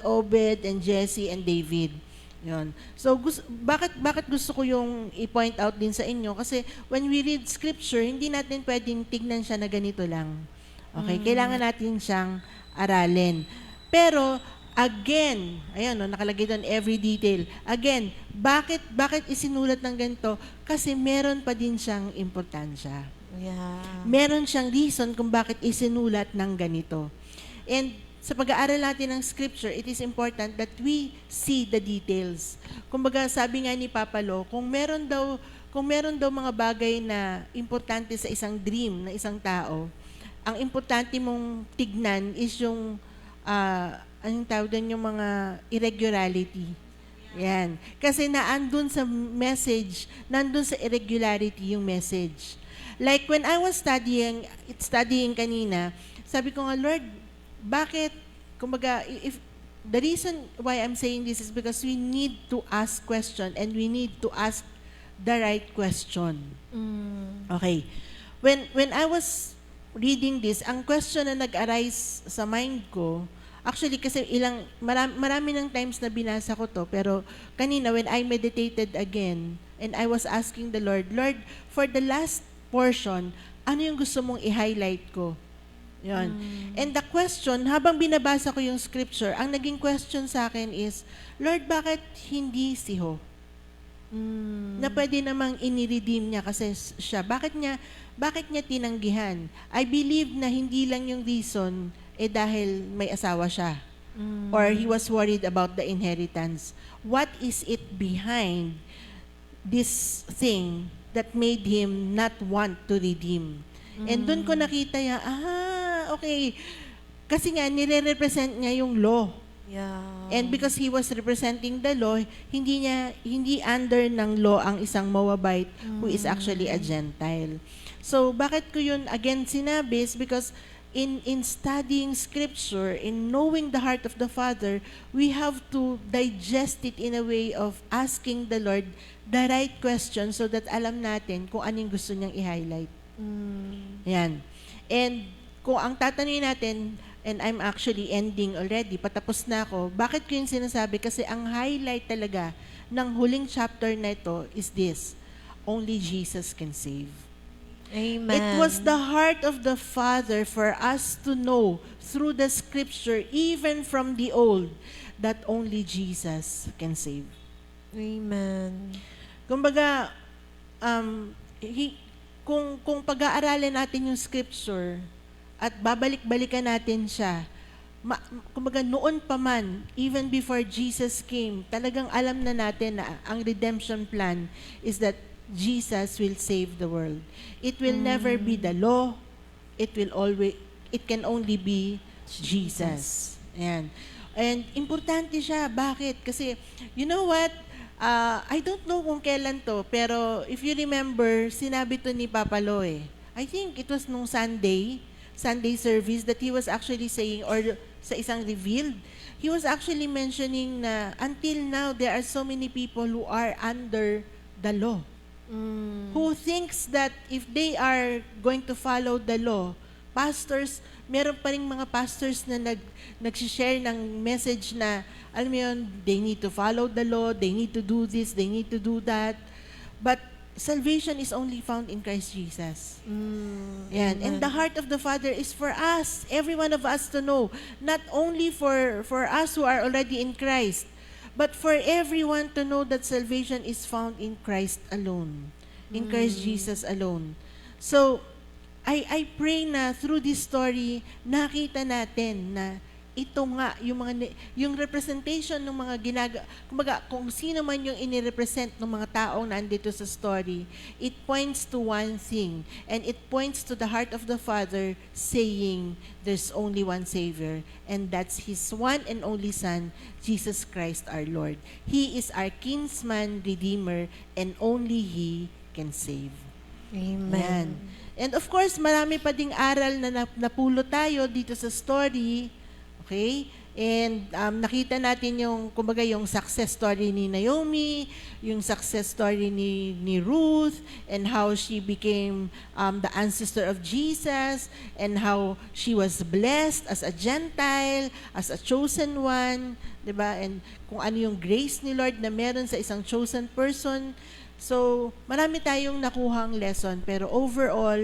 Obed and Jesse and David? Yun. So, bakit gusto ko yung i-point out din sa inyo? Kasi when we read scripture, hindi natin pwedeng tignan siya na ganito lang. Okay? Kailangan natin siyang aralin. Pero, again, ayan, nakalagay doon every detail. Again, bakit isinulat ng ganito? Kasi meron pa din siyang importansya. Yeah. Meron siyang reason kung bakit isinulat ng ganito. And sa pag-aaral natin ng scripture, it is important that we see the details. Kumbaga, sabi nga ni Papa Lo, kung meron daw mga bagay na importante sa isang dream na isang tao, ang importante mong tignan is yung anong tawag doon, yung mga irregularity. Yan. Kasi nandun sa message, nandun sa irregularity yung message. Like when I was studying kanina, sabi ko nga, Lord, bakit? Kumbaga, if the reason why I'm saying this is because we need to ask question and we need to ask the right question. Okay. When I was reading this, ang question na nag-arise sa mind ko, actually kasi marami ng times na binasa ko to, pero kanina when I meditated again and I was asking the Lord, for the last portion, ano yung gusto mong i-highlight ko? Yun. And the question, habang binabasa ko yung scripture, ang naging question sa akin is, Lord, bakit hindi si Ho? Na pwede namang iniredeem niya kasi siya. Bakit niya tinanggihan? I believe na hindi lang yung reason dahil may asawa siya. Or he was worried about the inheritance. What is it behind this thing that made him not want to redeem? And doon ko nakita okay. Kasi nga, nire-represent niya yung law. Yeah. And because he was representing the law, hindi under ng law ang isang Moabite who is actually a Gentile. So, bakit ko yun again sinabi is because in studying scripture, in knowing the heart of the Father, we have to digest it in a way of asking the Lord the right question so that alam natin kung anong gusto niyang i-highlight. Yan. And kung ang tatanungin natin, and I'm actually ending already, patapos na ako, bakit ko yung sinasabi? Kasi ang highlight talaga ng huling chapter na ito is this: only Jesus can save. Amen. It was the heart of the Father for us to know through the scripture, even from the old, that only Jesus can save. Amen. Kumbaga, kung pag-aaralin natin yung scripture at babalik-balikan natin siya, kumbaga noon pa man, even before Jesus came, talagang alam na natin na ang redemption plan is that Jesus will save the world. It will never be the law. It can only be Jesus. Ayan. And importante siya. Bakit? Kasi, you know what? I don't know kung kailan to, pero if you remember, sinabi to ni Papa Loy. I think it was nung Sunday service that he was actually saying, or sa isang revealed, he was actually mentioning na until now, there are so many people who are under the law. Who thinks that if they are going to follow the law, pastors, meron pa rin mga pastors na nag-share ng message na, alam mo yun, they need to follow the law, they need to do this, they need to do that. But salvation is only found in Christ Jesus. Yan. And the heart of the Father is for us, every one of us to know, not only for us who are already in Christ, but for everyone to know that salvation is found in Christ alone, in Christ Jesus alone. So, I pray na through this story, nakita natin na ito nga, yung representation ng mga kumbaga, kung sino man yung inirepresent ng mga taong nandito sa story, it points to one thing, and it points to the heart of the Father saying, there's only one Savior, and that's His one and only Son, Jesus Christ our Lord. He is our kinsman, redeemer, and only He can save. Amen. Yan. And of course, marami pa ding aral na napulot tayo dito sa story. Okay? And nakita natin kumbaga yung success story ni Naomi, yung success story ni Ruth, and how she became the ancestor of Jesus, and how she was blessed as a Gentile, as a chosen one, 'di ba? And kung ano yung grace ni Lord na meron sa isang chosen person. So, marami tayong nakuhang lesson, pero overall,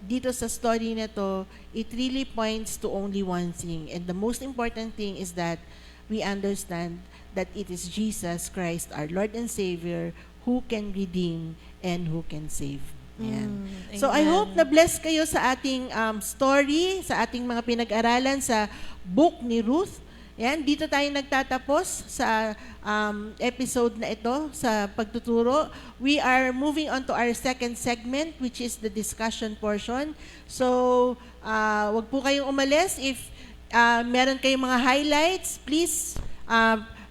dito sa story na to, it really points to only one thing. And the most important thing is that we understand that it is Jesus Christ, our Lord and Savior, who can redeem and who can save. Yan. So I hope na bless kayo sa ating story, sa ating mga pinag-aralan sa book ni Ruth. Yan, dito tayo nagtatapos sa episode na ito, sa pagtuturo. We are moving on to our second segment, which is the discussion portion. So, wag po kayong umalis. If meron kayong mga highlights, please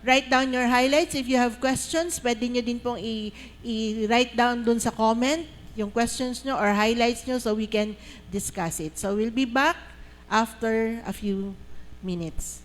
write down your highlights. If you have questions, pwede nyo din pong i-write down dun sa comment yung questions nyo or highlights nyo so we can discuss it. So, we'll be back after a few minutes.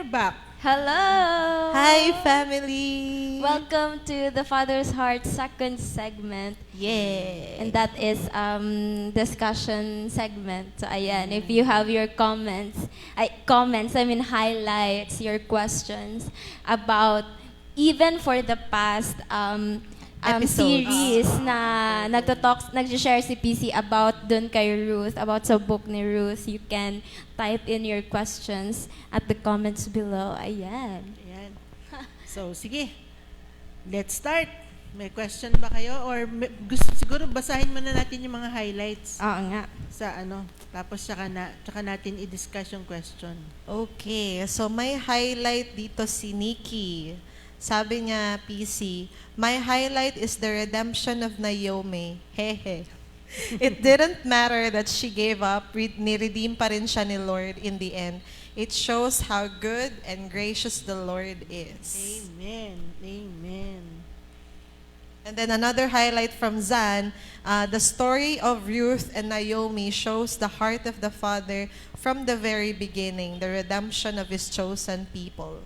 back. Hello! Hi, family! Welcome to the Father's Heart second segment. Yeah! And that is discussion segment. So ayan, if you have your highlights, your questions about even for the past Episodes. series na nag-share si PC about dun kay Ruth, about sa book ni Ruth, you can type in your questions at the comments below. Ayan. Ayan. So, sige. Let's start. May question ba kayo? Or gusto, siguro basahin muna natin yung mga highlights Oo nga. sa ano. Tapos tsaka natin i-discuss yung question. Okay, so may highlight dito si Nikki. Sabi niya, PC, my highlight is the redemption of Naomi. Hehe. It didn't matter that she gave up, ni-redeem pa rin siya ni Lord in the end. It shows how good and gracious the Lord is. Amen. Amen. And then another highlight from Zan, the story of Ruth and Naomi shows the heart of the Father from the very beginning, the redemption of His chosen people.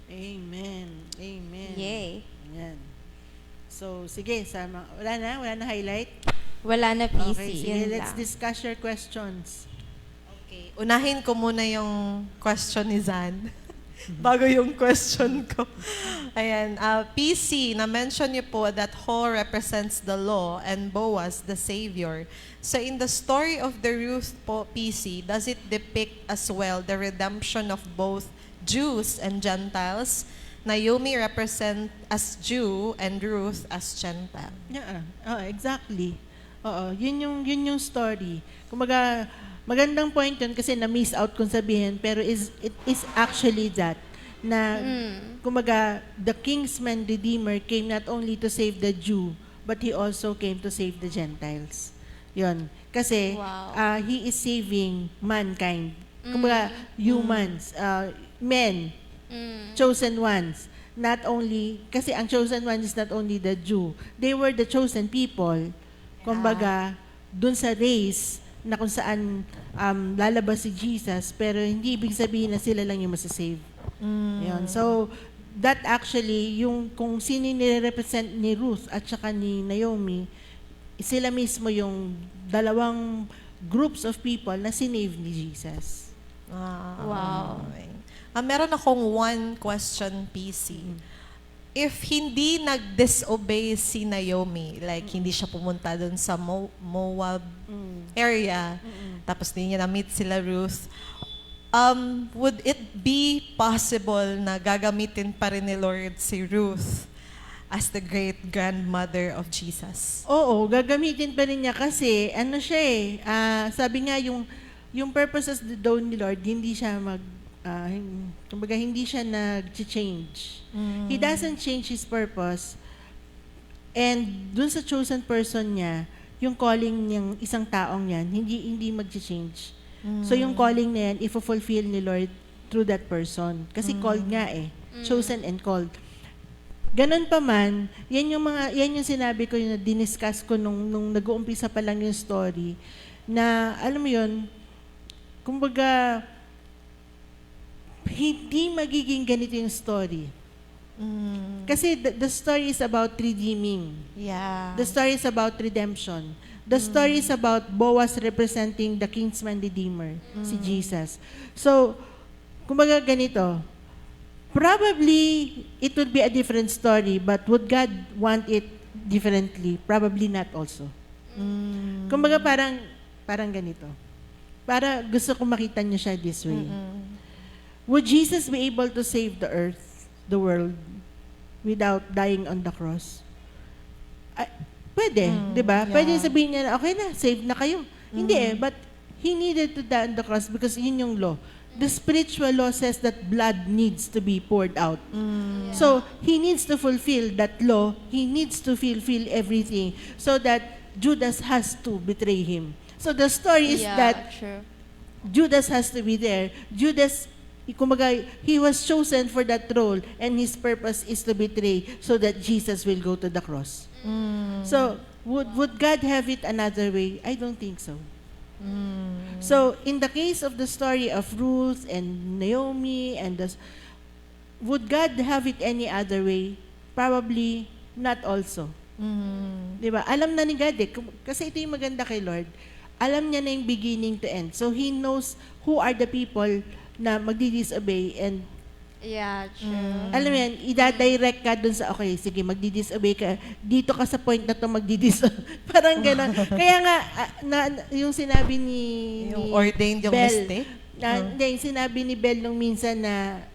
Amen. Amen. Yay. Ayan. So, sige. Wala na highlight? Wala na PC. Okay, sige. Yun Let's lang. discuss your questions. Okay, unahin ko muna yung question ni Zan. Bago yung question ko. Ayan, PC, na-mention niyo po that Ho represents the law and Boaz the Savior. So in the story of the Ruth po, PC, does it depict as well the redemption of both Jews and Gentiles? Naomi represent as Jew and Ruth as Gentile. Yeah. Exactly. Oo, yun yung story. Kumbaga, magandang point yun kasi na-miss out kung sabihin, pero it is actually that na kumbaga, the kingsman redeemer came not only to save the Jew, but he also came to save the Gentiles. Yun. Kasi Wow. he is saving mankind. Kumbaga, humans, men, chosen ones. Not only, kasi ang chosen one is not only the Jew. They were the chosen people. Kumbaga, dun sa race na kung saan lalabas si Jesus, pero hindi ibig sabihin na sila lang yung masasave. Yun. So, that actually, yung kung sino nire-represent ni Ruth at saka ni Naomi, sila mismo yung dalawang groups of people na sinave ni Jesus. Wow. Okay. Meron akong one question, PC. If hindi nag-disobey si Naomi, like hindi siya pumunta dun sa Moab area, tapos hindi niya na-meet sila Ruth, would it be possible na gagamitin pa rin ni Lord si Ruth as the great-grandmother of Jesus? Oo, gagamitin pa rin niya kasi ano siya sabi nga yung purposes daw ni Lord, hindi siya kumbaga hindi siya nag-change. He doesn't change His purpose. And dun sa chosen person niya, yung calling niyang isang taong yan, hindi mag-change. So yung calling na yan, ifo-fulfill ni Lord through that person. Kasi called nga chosen and called. Ganun pa man, yan yung sinabi ko, yung diniscuss ko nung nag-uumpisa pa lang yung story, na alam mo yun, kumbaga, hindi magiging ganito yung story. Kasi the story is about redeeming. Yeah. The story is about redemption. The story is about Boaz representing the kinsman redeemer, si Jesus. So, kumbaga ganito, probably it would be a different story, but would God want it differently? Probably not also. Kumbaga parang ganito. Para gusto ko makita niyo siya this way. Would Jesus be able to save the earth, the world, without dying on the cross? Pwede, di ba? Yeah. Pwede sabihin niya, okay na, save na kayo. Hindi but He needed to die on the cross because yun yung law. The spiritual law says that blood needs to be poured out. So, He needs to fulfill that law. He needs to fulfill everything so that Judas has to betray Him. So, the story is that True. Judas has to be there. Judas, kumbaga, he was chosen for that role and his purpose is to betray so that Jesus will go to the cross. So, would God have it another way? I don't think so. So, in the case of the story of Ruth and Naomi and would God have it any other way? Probably not also. Di ba? Alam na ni God eh. Kasi ito yung maganda kay Lord. Alam niya na yung beginning to end. So He knows who are the people na magdi-disobey and Yeah, true. alam mo yan, ida-direct ka dun sa, okay, sige, magdi-disobey ka. Dito ka sa point na to magdi-disobey. Parang gano'n. Kaya nga, yung sinabi ni Yung ordained yung Bell, mistake? Hindi, yung sinabi ni Bell nung minsan na,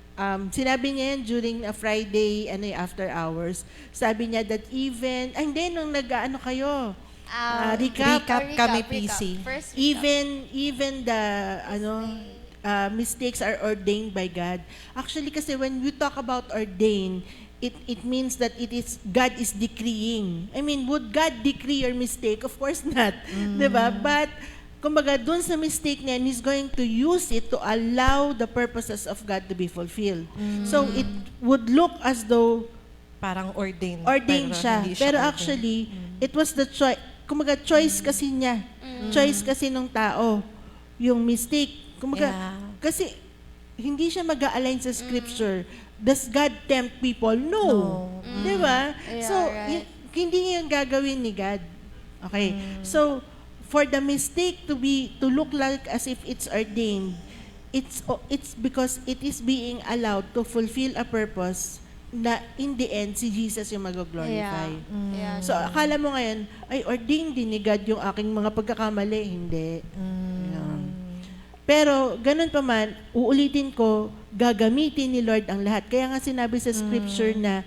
sinabi niya yan during a Friday, after hours. Sabi niya that even, hindi, nung nag-ano kayo, recap kami, PC. First recap. even the, mistakes are ordained by God. Actually, kasi when we talk about ordained, it means that God is decreeing. I mean, would God decree your mistake? Of course not. Diba? But, kumbaga, dun sa mistake niya, He's going to use it to allow the purposes of God to be fulfilled. So, it would look as though Parang ordained. siya. Hindi Pero ordained. actually, it was the choice. Kumbaga, choice kasi niya. Choice kasi nung tao. Yung mistake. Kumbaga, kasi hindi siya mag-align sa scripture. Does God tempt people? No. Di ba? Yeah, So, right. hindi yung gagawin ni God. Okay. So, for the mistake to look like as if it's ordained, it's because it is being allowed to fulfill a purpose na in the end, si Jesus yung mag-glorify. Yeah. So, akala mo ngayon, ay, ordained din ni God yung aking mga pagkakamali. Hindi. Yun. Pero, ganun pa man, uulitin ko, gagamitin ni Lord ang lahat. Kaya nga sinabi sa scripture na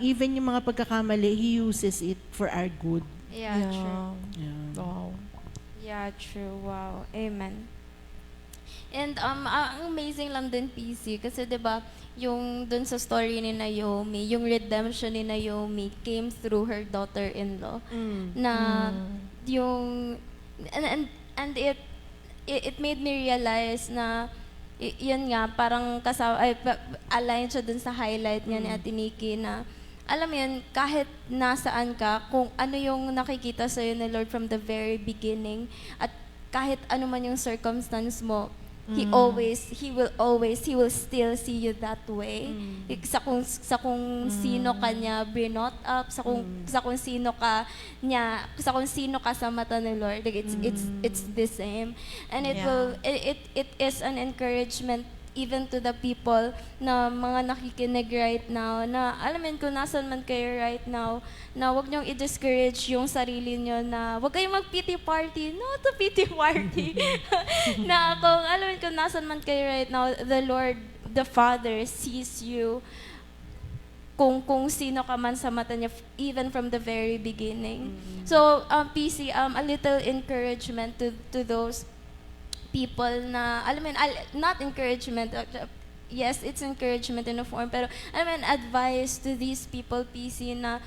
even yung mga pagkakamali, He uses it for our good. Yeah, true. Wow. Yeah, true. Wow. Amen. And ang amazing lang din PC kasi 'di ba yung dun sa story ni Naomi, yung redemption ni Naomi came through her daughter-in-law na yung and it made me realize na yun nga parang align siya dun sa highlight niya ni Ate Nikki na alam mo yun, kahit nasaan ka, kung ano yung nakikita sa'yo ni Lord from the very beginning, at kahit ano man yung circumstance mo, He will still see you that way. Sa kung sino ka niya brought up, sa kung sino ka sa mata ni Lord, like it's the same. And it is an encouragement even to the people na mga nakikinig right now, na alam mo yun, kung nasan man kayo right now, na wag niyong i-discourage yung sarili niyo na wag kayong mag-pity party. No to pity party. Na kung alam mo yun, kung nasan man kayo right now, the Lord, the Father sees you kung sino ka man sa mata niya, even from the very beginning. So, PC, a little encouragement to those people na, alam mo yun, not encouragement, yes, it's encouragement in a form, pero, alam mo yun, advice to these people, PC, na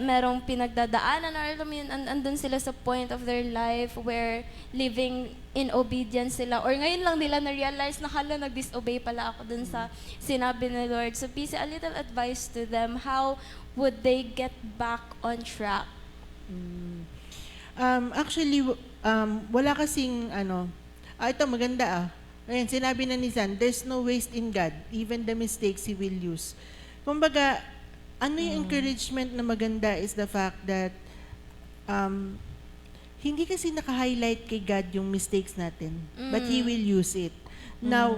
merong pinagdadaanan, or alam mo yun, andun sila sa point of their life where living in obedience sila, or ngayon lang nila na-realize na hala, nag-disobey pala ako dun sa sinabi ni Lord. So, PC, a little advice to them, how would they get back on track? Actually, wala kasing ito maganda Ayan, sinabi na ni San, there's no waste in God, even the mistakes He will use. Kumbaga, yung encouragement na maganda is the fact that hindi kasi naka-highlight kay God yung mistakes natin, but He will use it. Now,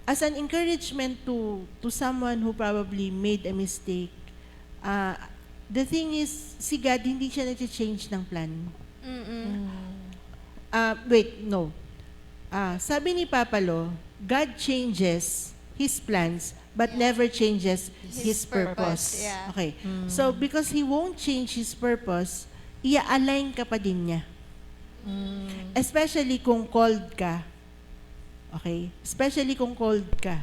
as an encouragement to someone who probably made a mistake, the thing is, si God, hindi siya nag-change ng plan. Sabi ni Papa Lo, God changes His plans, but never changes His purpose. Yeah. Okay. So, because He won't change His purpose, i-align ka pa din niya. Especially kung called ka. Okay? Especially kung called ka.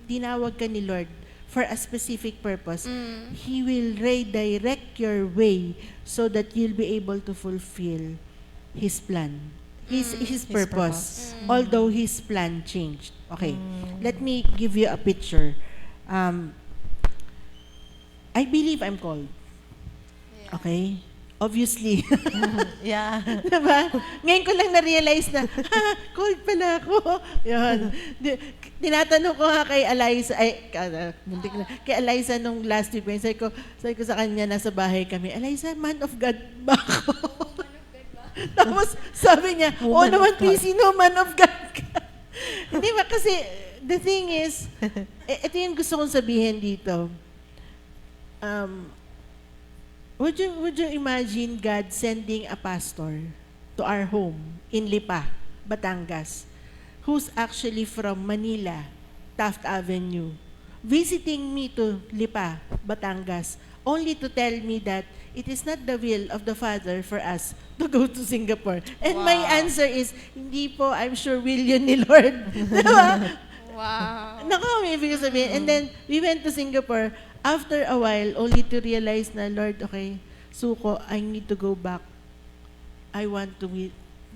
Tinawag ka ni Lord for a specific purpose. He will redirect your way so that you'll be able to fulfill His plan. His purpose. Although His plan changed. Okay. Let me give you a picture. I believe I'm called. Okay? Obviously. Yeah. Diba? Ngayon ko lang na-realize na, cold pala ako. Yun. Tinatanong ko nga kay Eliza, kay Eliza nung last week, sabi ko sa kanya, nasa bahay kami, Eliza, man of God ba ako? Tapos sabi niya, Woman naman, of God." PC, no, man of God ka. Hindi ba kasi, the thing is, ito yung gusto kong sabihin dito. Would you imagine God sending a pastor to our home in Lipa, Batangas, who's actually from Manila, Taft Avenue, visiting me to Lipa, Batangas, only to tell me that it is not the will of the Father for us to go to Singapore. And my answer is, hindi po, I'm sure will yun ni Lord. Diba? Wow. Nako, may ibig sabihin. And then, we went to Singapore. After a while, only to realize na, Lord, okay, suko, I need to go back.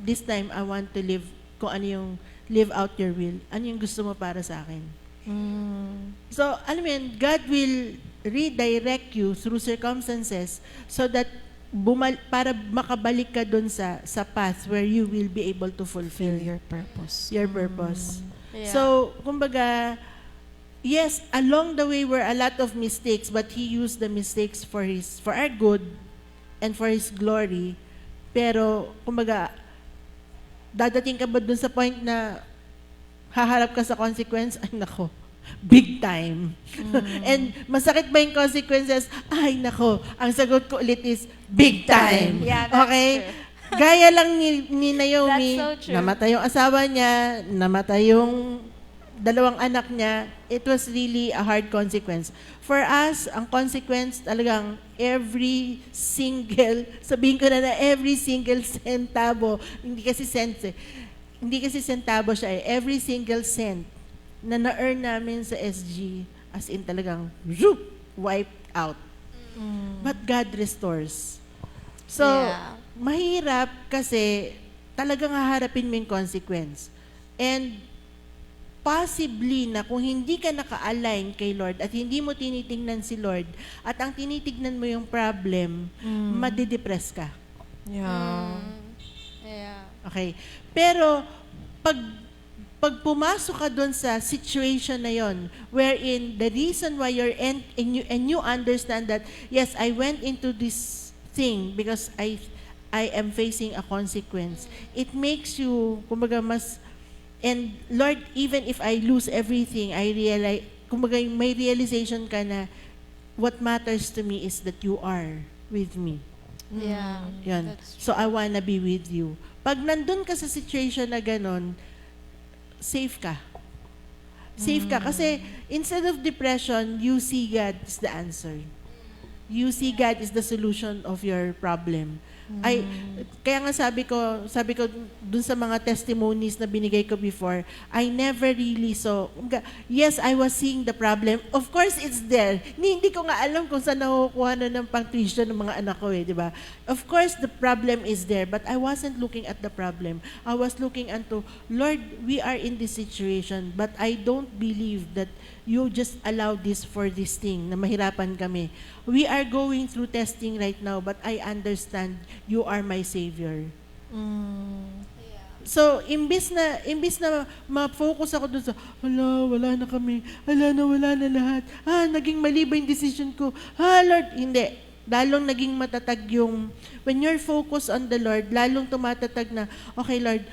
This time, I want to live, kung ano yung, live out your will. Ano yung gusto mo para sa akin? So, alam mo yun, God will redirect you through circumstances so that para makabalik ka dun sa path where you will be able to fulfill Your purpose. your purpose. Yeah. So, kumbaga, yes, along the way were a lot of mistakes, but He used the mistakes for our good and for His glory. Pero, kumbaga, dadating ka ba dun sa point na haharap ka sa consequence? Ay, nako, big time. And masakit ba yung consequences? Ay, nako, ang sagot ko ulit is big time. Yeah, that's okay? true. Gaya lang ni Naomi, That's so true. namatay yung asawa niya, namatay yung dalawang anak niya, it was really a hard consequence. For us, ang consequence talagang sabihin ko na every single centavo, hindi kasi centavo siya every single cent na na-earn namin sa SG, as in talagang, wiped out. But God restores. So, Yeah. mahirap kasi talagang haharapin mo yung consequence. And possibly na kung hindi ka naka-align kay Lord at hindi mo tinitingnan si Lord at ang tinitignan mo yung problem, madidepress ka. Yeah. Yeah. Okay? Pero pag pumasok ka doon sa situation na yon, wherein the reason why you're and you understand that, yes, I went into this thing because I am facing a consequence. It makes you, kumbaga, and Lord, even if I lose everything, I realize, kumbaga, may realization ka na, what matters to me is that you are with me. Yeah. Yan. That's So, I wanna be with you. Pag nandun ka sa situation na ganon, safe ka. Safe ka. Kasi, instead of depression, you see God is the answer. You see God is the solution of your problem. Kaya nga sabi ko dun sa mga testimonies na binigay ko before, I never really saw, yes, I was seeing the problem. Of course, it's there. Hindi ko nga alam kung saan nakukuha na ng pang-tuition ng mga anak ko di ba? Of course, the problem is there, but I wasn't looking at the problem. I was looking into, Lord, we are in this situation, but I don't believe that you just allow this for this thing, na mahirapan kami. We are going through testing right now, but I understand you are my Savior. So, imbis na ma-focus ako dun sa, wala na kami, wala na lahat, naging mali ba yung decision ko? Lord, hindi. Lalong naging matatag yung, when you're focused on the Lord, lalong tumatatag na, okay Lord,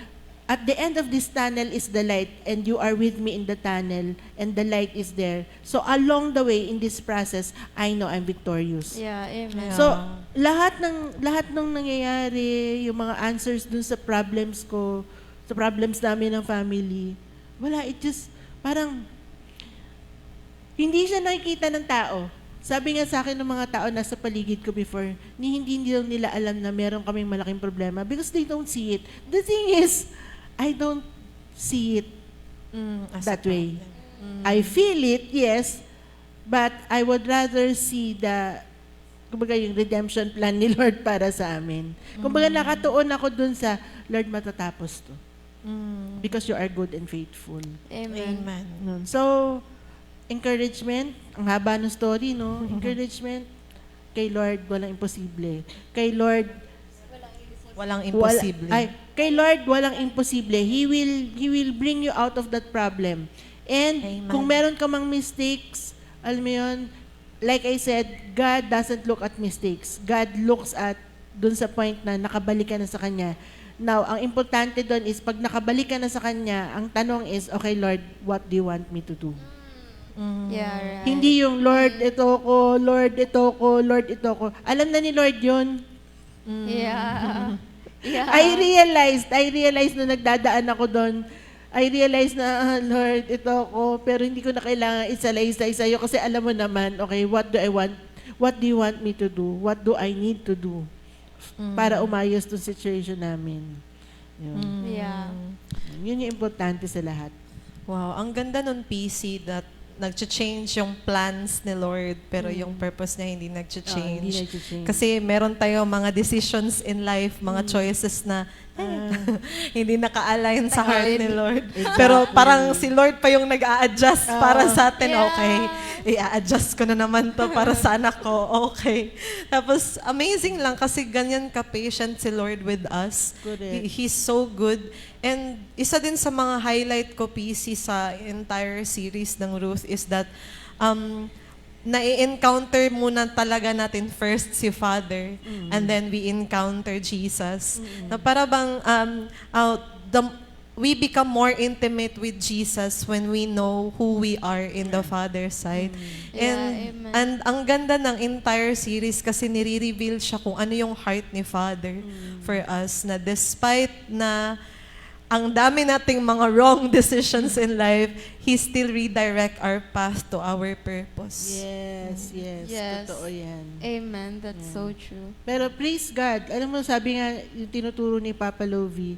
at the end of this tunnel is the light, and you are with me in the tunnel, and the light is there. So along the way in this process, I know I'm victorious. Yeah, amen. So lahat ng nangyayari, yung mga answers dun sa problems ko, sa problems namin ng family, wala, it just parang hindi siya nakikita ng tao. Sabi nga sa akin ng mga tao na sa paligid ko before, hindi nila alam na meron kaming malaking problema because they don't see it. The thing is, I don't see it that way. I feel it, yes, but I would rather see kumbaga yung redemption plan ni Lord para sa amin. Kumbaga nakatuon ako dun sa, Lord, matatapos to. Because you are good and faithful. Amen. Amen. So, encouragement, ang haba ng story, no? Encouragement, kay Lord walang imposible. Kay Lord Walang imposible. kay Lord walang imposible. He will bring you out of that problem. And Amen. kung meron ka mang mistakes, alam mo yun, like I said, God doesn't look at mistakes. God looks at dun sa point na nakabalik ka na sa Kanya. Now, ang importante doon is pag nakabalik ka na sa Kanya, ang tanong is, okay Lord, what do you want me to do? Yeah, right. Hindi yung Lord, ito ko, Lord, ito ko, Lord, ito ko. Alam na ni Lord yun. Yeah. Yeah. I realized na nagdadaan ako doon. I realized na, Lord, ito ako, pero hindi ko na kailangan isalay-isay sa'yo kasi alam mo naman, okay, what do I want? What do you want me to do? What do I need to do? Para umayos tong situation namin. Yun. Yeah. Yun yung importante sa lahat. Wow, ang ganda nun, PC, that nag-change yung plans ni Lord, pero yung purpose niya hindi Hindi nag-change. nag-change. Kasi meron tayo mga decisions in life, mga choices na hindi naka-align sa heart ni Lord. Pero parang si Lord pa yung nag-a-adjust para sa atin. Yeah. Okay, i-adjust ko na naman to para sa anak ko. Okay. Tapos amazing lang kasi ganyan ka-patient si Lord with us. Correct. He's so good. And isa din sa mga highlight ko, PC, sa entire series ng Ruth is that nai-encounter muna talaga natin first si Father and then we encounter Jesus. Na para bang we become more intimate with Jesus when we know who we are in the Father's side. Yeah, amen. And ang ganda ng entire series kasi nire-reveal siya kung ano yung heart ni Father for us, na despite na ang dami nating mga wrong decisions in life, He still redirect our path to our purpose. Yes, yes. Yes. Totoo yan. Amen. That's so true. Pero praise God. Alam mo, sabi nga, yung tinuturo ni Papa Lovie,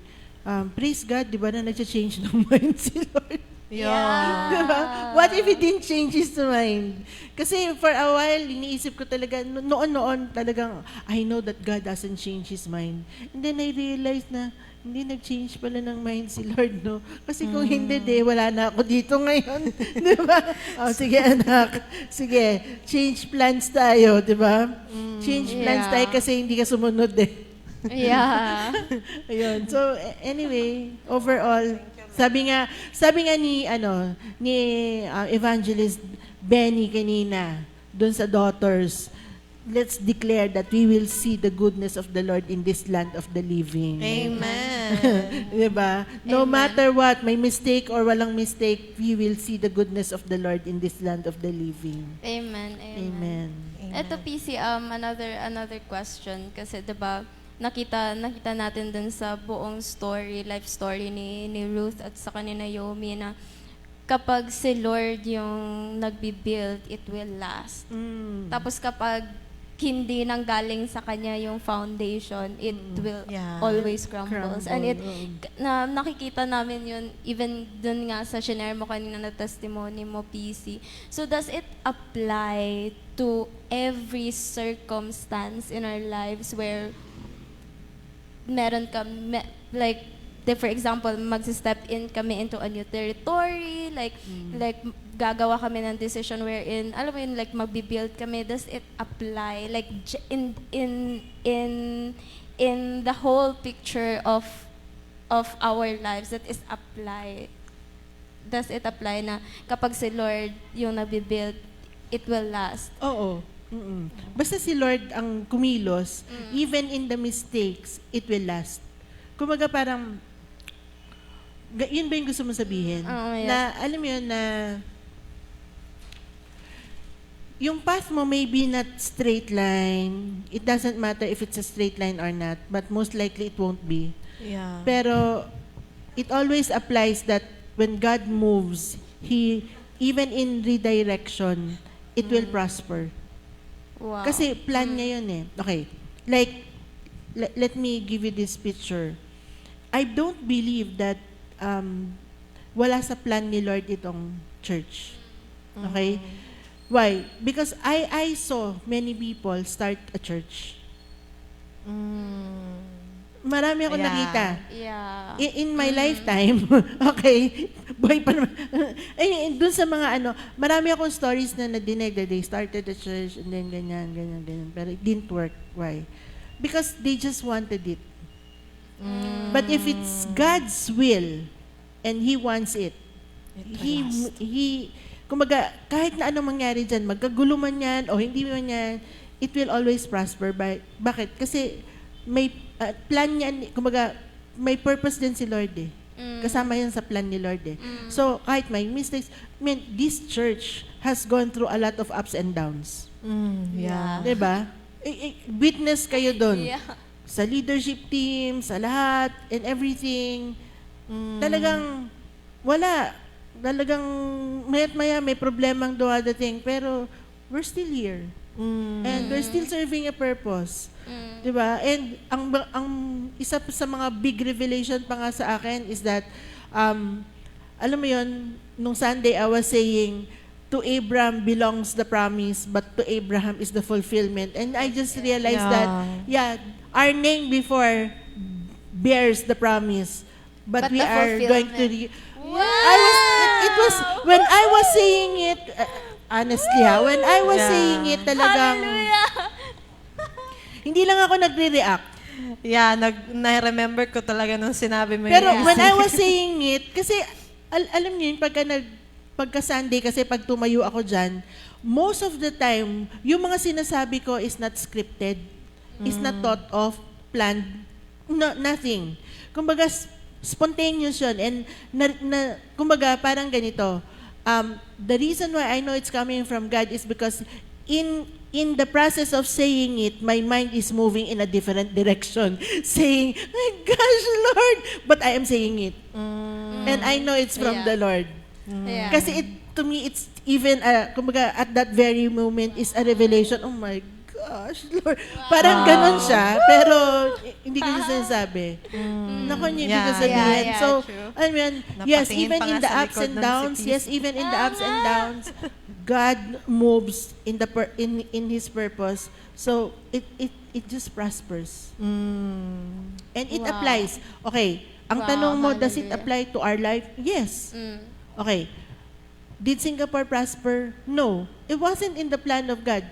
praise God, di ba, na nag-change ng mind si Lord? Yeah. Diba? What if He didn't change His mind? Kasi for a while, iniisip ko talaga, noon talagang, I know that God doesn't change His mind. And then I realized na, hindi nag-change pala ng mind si Lord, no? Kasi kung hindi, wala na ako dito ngayon. Di ba? Oh, sige anak, sige, change plans tayo, di ba? Change plans Yeah. tayo kasi hindi ka sumunod Yeah. Ayun. So anyway, overall, sabi nga ni Evangelist Benny kanina doon sa daughters, let's declare that we will see the goodness of the Lord in this land of the living. Amen. Diba? No Amen. matter what, may mistake or walang mistake, we will see the goodness of the Lord in this land of the living. Amen. Amen. Ito PC, another question kasi 'di ba nakita natin dun sa buong life story ni Ruth at sa ni Naomi na kapag si Lord yung nagbi-build, it will last. Tapos kapag hindi nanggaling sa kanya yung foundation, it will Yeah. always crumbles. And it Crumble. nakikita namin yun even dun nga sa shinare mo kanina na testimony mo, PC. So does it apply to every circumstance in our lives where meron like for example, mag-step in kami into a new territory, like gagawa kami ng decision wherein, alam mo yun, like magbi-build kami, does it apply like in the whole picture of our lives, that is apply, does it apply na kapag si Lord yung nabibuild, it will last? Oo. Basta si Lord ang kumilos, even in the mistakes, it will last. Kumaga parang, yun ba yung gusto mo sabihin? Yes. Na, alam mo yun, na yung path mo may be not straight line. It doesn't matter if it's a straight line or not, but most likely it won't be. Yeah. Pero it always applies that when God moves, He, even in redirection, it will prosper. Wow. Kasi plan niya yun eh. Okay. Like, let me give you this picture. I don't believe that wala sa plan ni Lord itong church. Okay? Why? Because I saw many people start a church. marami ako Yeah. nakita. Yeah. In my lifetime, okay, boy pa naman. Ay, dun sa mga marami akong stories na nadinig that they started the church and then ganyan. Pero it didn't work. Why? Because they just wanted it. But if it's God's will and He wants it, kumbaga, kahit na anong mangyari dyan, magkagulo man yan o hindi man yan, it will always prosper. Bakit? Kasi may plan yan, kumbaga, may purpose din si Lord eh. Kasama yan sa plan ni Lord eh. So, kahit may mistakes, this church has gone through a lot of ups and downs. Yeah. Diba? Witness kayo doon. Yeah. Sa leadership team, sa lahat, and everything. Talagang, wala. Talagang, maya't maya, may problemang dumadating. Pero, we're still here. And we're still serving a purpose. Diba? And ang isa pa sa mga big revelation pa nga sa akin is that, alam mo yon, nung Sunday I was saying, to Abraham belongs the promise, but to Abraham is the fulfillment. And I just realized that, our name before bears the promise, but we the are going to... Wow! It was, when I was saying it, honestly when I was saying it talagang, hindi lang ako nagre-react. Yeah, na-remember ko talaga nung sinabi mo Pero yun. when I was saying it, kasi alam niyo yun, pagka Sunday, kasi pag tumayo ako dyan, most of the time, yung mga sinasabi ko is not scripted, is not thought of, planned, nothing. Kumbaga, spontaneous yun. And, kumbaga, parang ganito, the reason why I know it's coming from God is because in the process of saying it, my mind is moving in a different direction. Saying, my gosh, Lord! But I am saying it. And I know it's from the Lord. Yeah. Kasi to me, it's even, kumbaga, at that very moment is a revelation. Oh my gosh, Lord. Parang ganun siya, pero hindi ko siya sinasabi. Naku, hindi ko sabihin. Yeah, So, true. I mean, yes, even in the ups and downs, even in the ups and downs, God moves in His purpose. So, it just prospers. And it applies. Okay, ang Wow, tanong mo, does it hallelujah. apply to our life? Yes. Okay. Did Singapore prosper? No. It wasn't in the plan of God.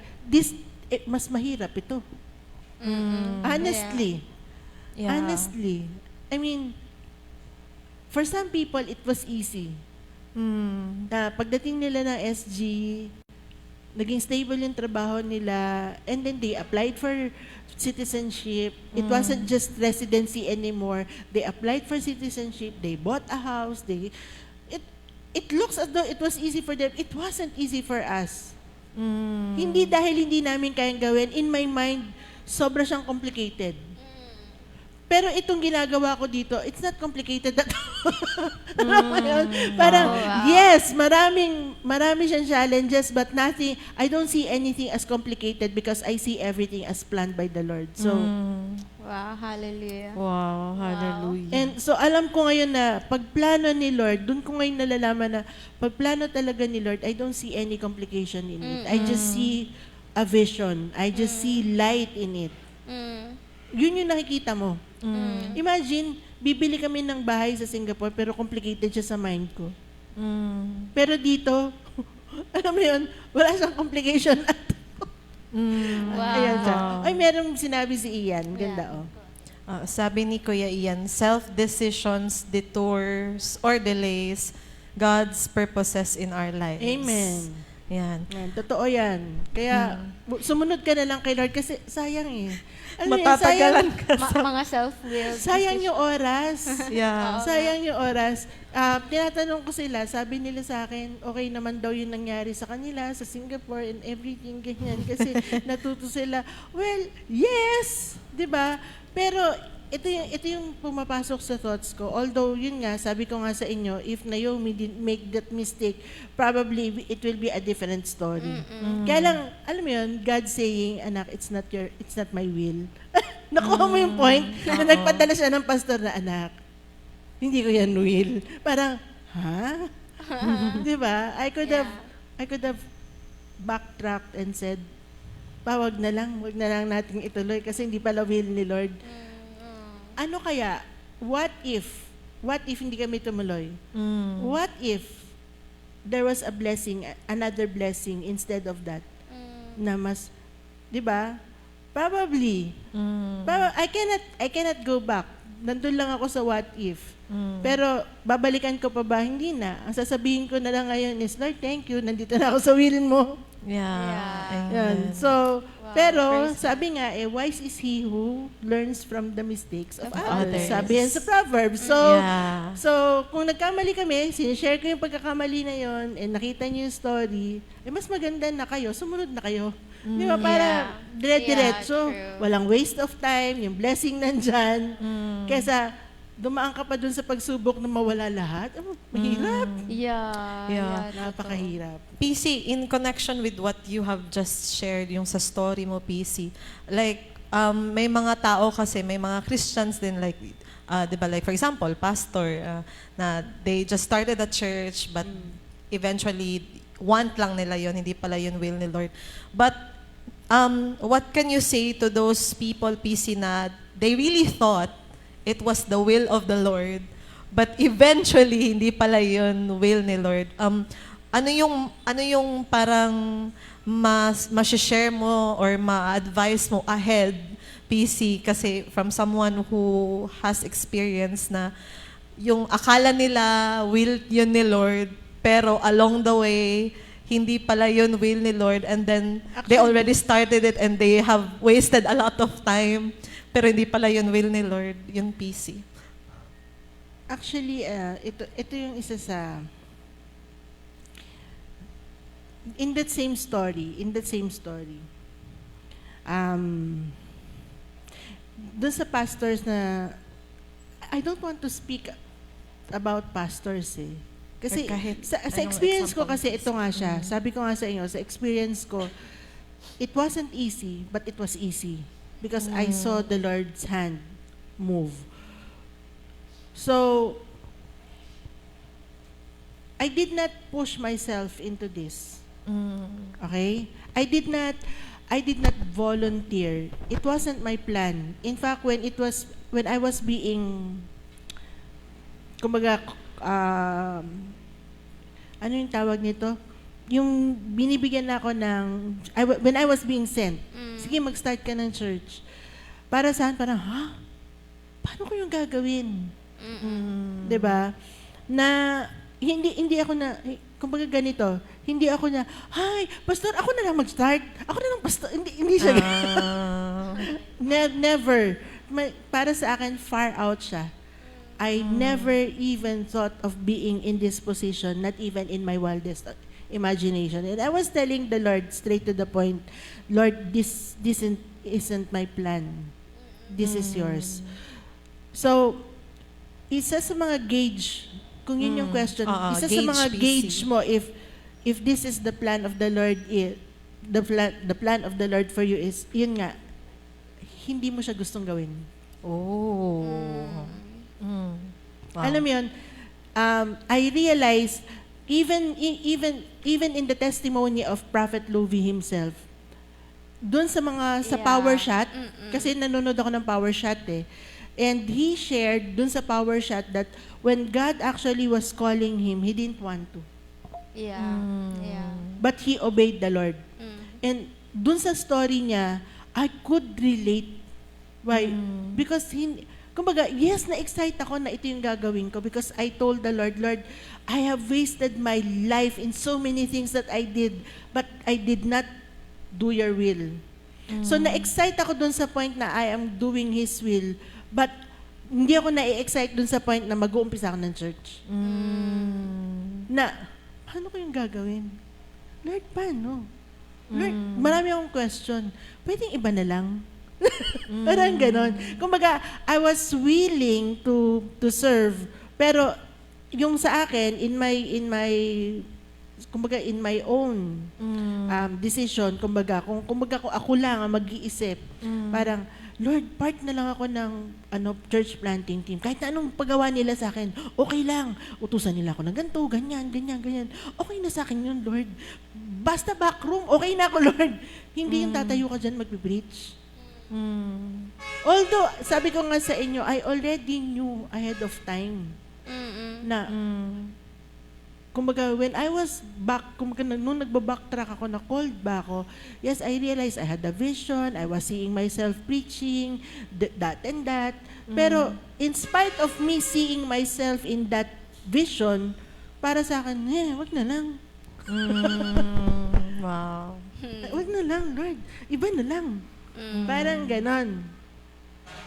Mas mahirap ito. Honestly. Yeah. Honestly. I mean, for some people, it was easy. Na pagdating nila ng SG, naging stable yung trabaho nila, and then they applied for citizenship. It wasn't just residency anymore. They applied for citizenship. They bought a house. It looks as though it was easy for them. It wasn't easy for us. Hindi dahil hindi namin kayang gawin. In my mind, sobra siyang complicated. Pero itong ginagawa ko dito, it's not complicated at all. Parang, yes, marami siyang challenges, but nothing, I don't see anything as complicated because I see everything as planned by the Lord. So, Wow, hallelujah. Wow, hallelujah. and so alam ko ngayon na pagplano ni Lord, dun ko ngayon nalalaman na pagplano talaga ni Lord, I don't see any complication in it. I just see a vision. I just see light in it. Yun yung nakikita mo. Imagine, bibili kami ng bahay sa Singapore pero complicated siya sa mind ko. Pero dito, alam mo yun, wala siyang complication at Wow. ayan siya. Ay, merong sinabi si Ian. Ganda, oh. Sabi ni Kuya Ian, self-decisions, detours, or delays, God's purposes in our lives. Amen. Yan. Yan, totoo yan. Kaya, sumunod ka na lang kay Lord kasi sayang eh. Ano yun, Matatagalan sayang, ka. Mga self-willed. sayang yung oras. Yeah. Sayang yung oras. Tinatanong ko sila, sabi nila sa akin, okay naman daw yung nangyari sa kanila, sa Singapore and everything, ganyan. Kasi natuto sila, well, yes! 'Di ba? Pero ito yung pumapasok sa thoughts ko. Although, yun nga, sabi ko nga sa inyo, if Naomi didn't make that mistake, probably it will be a different story. Kaya lang, alam mo yun, God saying, anak, it's not my will. Nakuha mo yung point? Na nagpadala siya ng pastor na, anak, hindi ko yan will. Parang, ha? Di ba? I could have backtracked and said, wag na lang natin ituloy kasi hindi pala will ni Lord. ano kaya, what if hindi kami tumuloy? Mm. What if there was a blessing, another blessing instead of that? Na mas, di ba? Probably. Mm. I cannot go back. Nandun lang ako sa what if. Mm. Pero babalikan ko pa ba? Hindi na. Ang sasabihin ko na lang ngayon is, Lord, thank you. Nandito na ako sa will mo. Yeah. Amen. Yan. So, Wow, pero praise sabi nga, wise is he who learns from the mistakes of Of others. others. Sabi yan sa Proverbs. So, Yeah. so kung nagkamali kami, sinishare ko yung pagkakamali na yon, and nakita niyo yung story, mas maganda na kayo, sumunod na kayo. Di ba? Para Yeah. dire-diretso. Yeah, true. Walang waste of time, yung blessing nandyan. Mm. Kesa dumaan ka pa dun sa pagsubok na mawala lahat. Mahirap. Yeah. Napakahirap. PC, in connection with what you have just shared, yung sa story mo, PC, like, may mga tao kasi, may mga Christians din, like, di ba, like, for example, pastor, na they just started a church, but eventually, want lang nila yon, hindi pala yun will ni Lord. But, what can you say to those people, PC, na they really thought it was the will of the Lord, but eventually, hindi pala yun will ni Lord? Ano yung parang ma-share mo or ma-advise mo ahead, PC, kasi from someone who has experience na yung akala nila will yun ni Lord, pero along the way, hindi pala yun will ni Lord, and then they already started it and they have wasted a lot of time, pero hindi pala yun will ni Lord, yung PC. Actually, ito yung isa sa... In that same story, doon sa pastors na... I don't want to speak about pastors eh. Kasi Or kahit sa anong experience ko example. kasi ito nga siya. Sabi ko nga sa inyo, sa experience ko, it wasn't easy, but it was easy. Because I saw the Lord's hand move. So, I did not push myself into this. Okay? I did not volunteer. It wasn't my plan. In fact, when I was being, kumbaga, ano yung tawag nito? Yung binibigyan na ako ng, when I was being sent, sige, mag-start ka ng church. Para saan? Parang, paano ko yung gagawin? 'Di ba? Na hindi ako na kumbaga ganito, hindi ako na, pastor, ako na lang mag-start. Ako na lang pastor. Hindi siya. Never. Para sa akin, far out siya. I never even thought of being in this position, not even in my wildest imagination. And I was telling the Lord straight to the point, Lord, this isn't my plan. This is yours. So, isa sa mga gauge, kung yun yung question, isa sa mga gauge mo if this is the plan of the Lord, the plan of the Lord for you is, yun nga, hindi mo siya gustong gawin. Wow. Alam mo yun, I realized, even in the testimony of Prophet Lovi himself, doon sa sa power shot, kasi nanonood ako ng power shot eh, and he shared doon sa power shot that when God actually was calling him, he didn't want to. Yeah. But he obeyed the Lord. And doon sa story niya, I could relate. Why? Because kumbaga, yes, na-excite ako na ito yung gagawin ko because I told the Lord, Lord, I have wasted my life in so many things that I did, but I did not do your will. So, na-excite ako dun sa point na I am doing His will, but hindi ako na-excite dun sa point na mag-uumpisa ako ng church. Na, paano ko yung gagawin? Lord, paano? Lord, marami akong question. Pwedeng iba na lang? Parang ganon. Kumbaga, I was willing to serve, pero yung sa akin, in my own decision, kumbaga kung ako lang ang mag-iisip, parang, Lord, part na lang ako ng church planting team. Kahit na anong paggawa nila sa akin, okay lang. Utusan nila ako ng ganito, ganyan. Okay na sa akin yun, Lord. Basta backroom, okay na ako, Lord. Hindi yung tatayo ka dyan, magbe-preach. Mm. Although, sabi ko nga sa inyo, I already knew ahead of time na, Mm. kumbaga, when I was back, kumbaga, nung nagbabacktrack ako, na called ba ako, yes, I realized I had a vision, I was seeing myself preaching, that and that. Pero, in spite of me seeing myself in that vision, para sa akin, wag na lang. Wow. Wag na lang, Lord. Iba na lang. Parang ganon.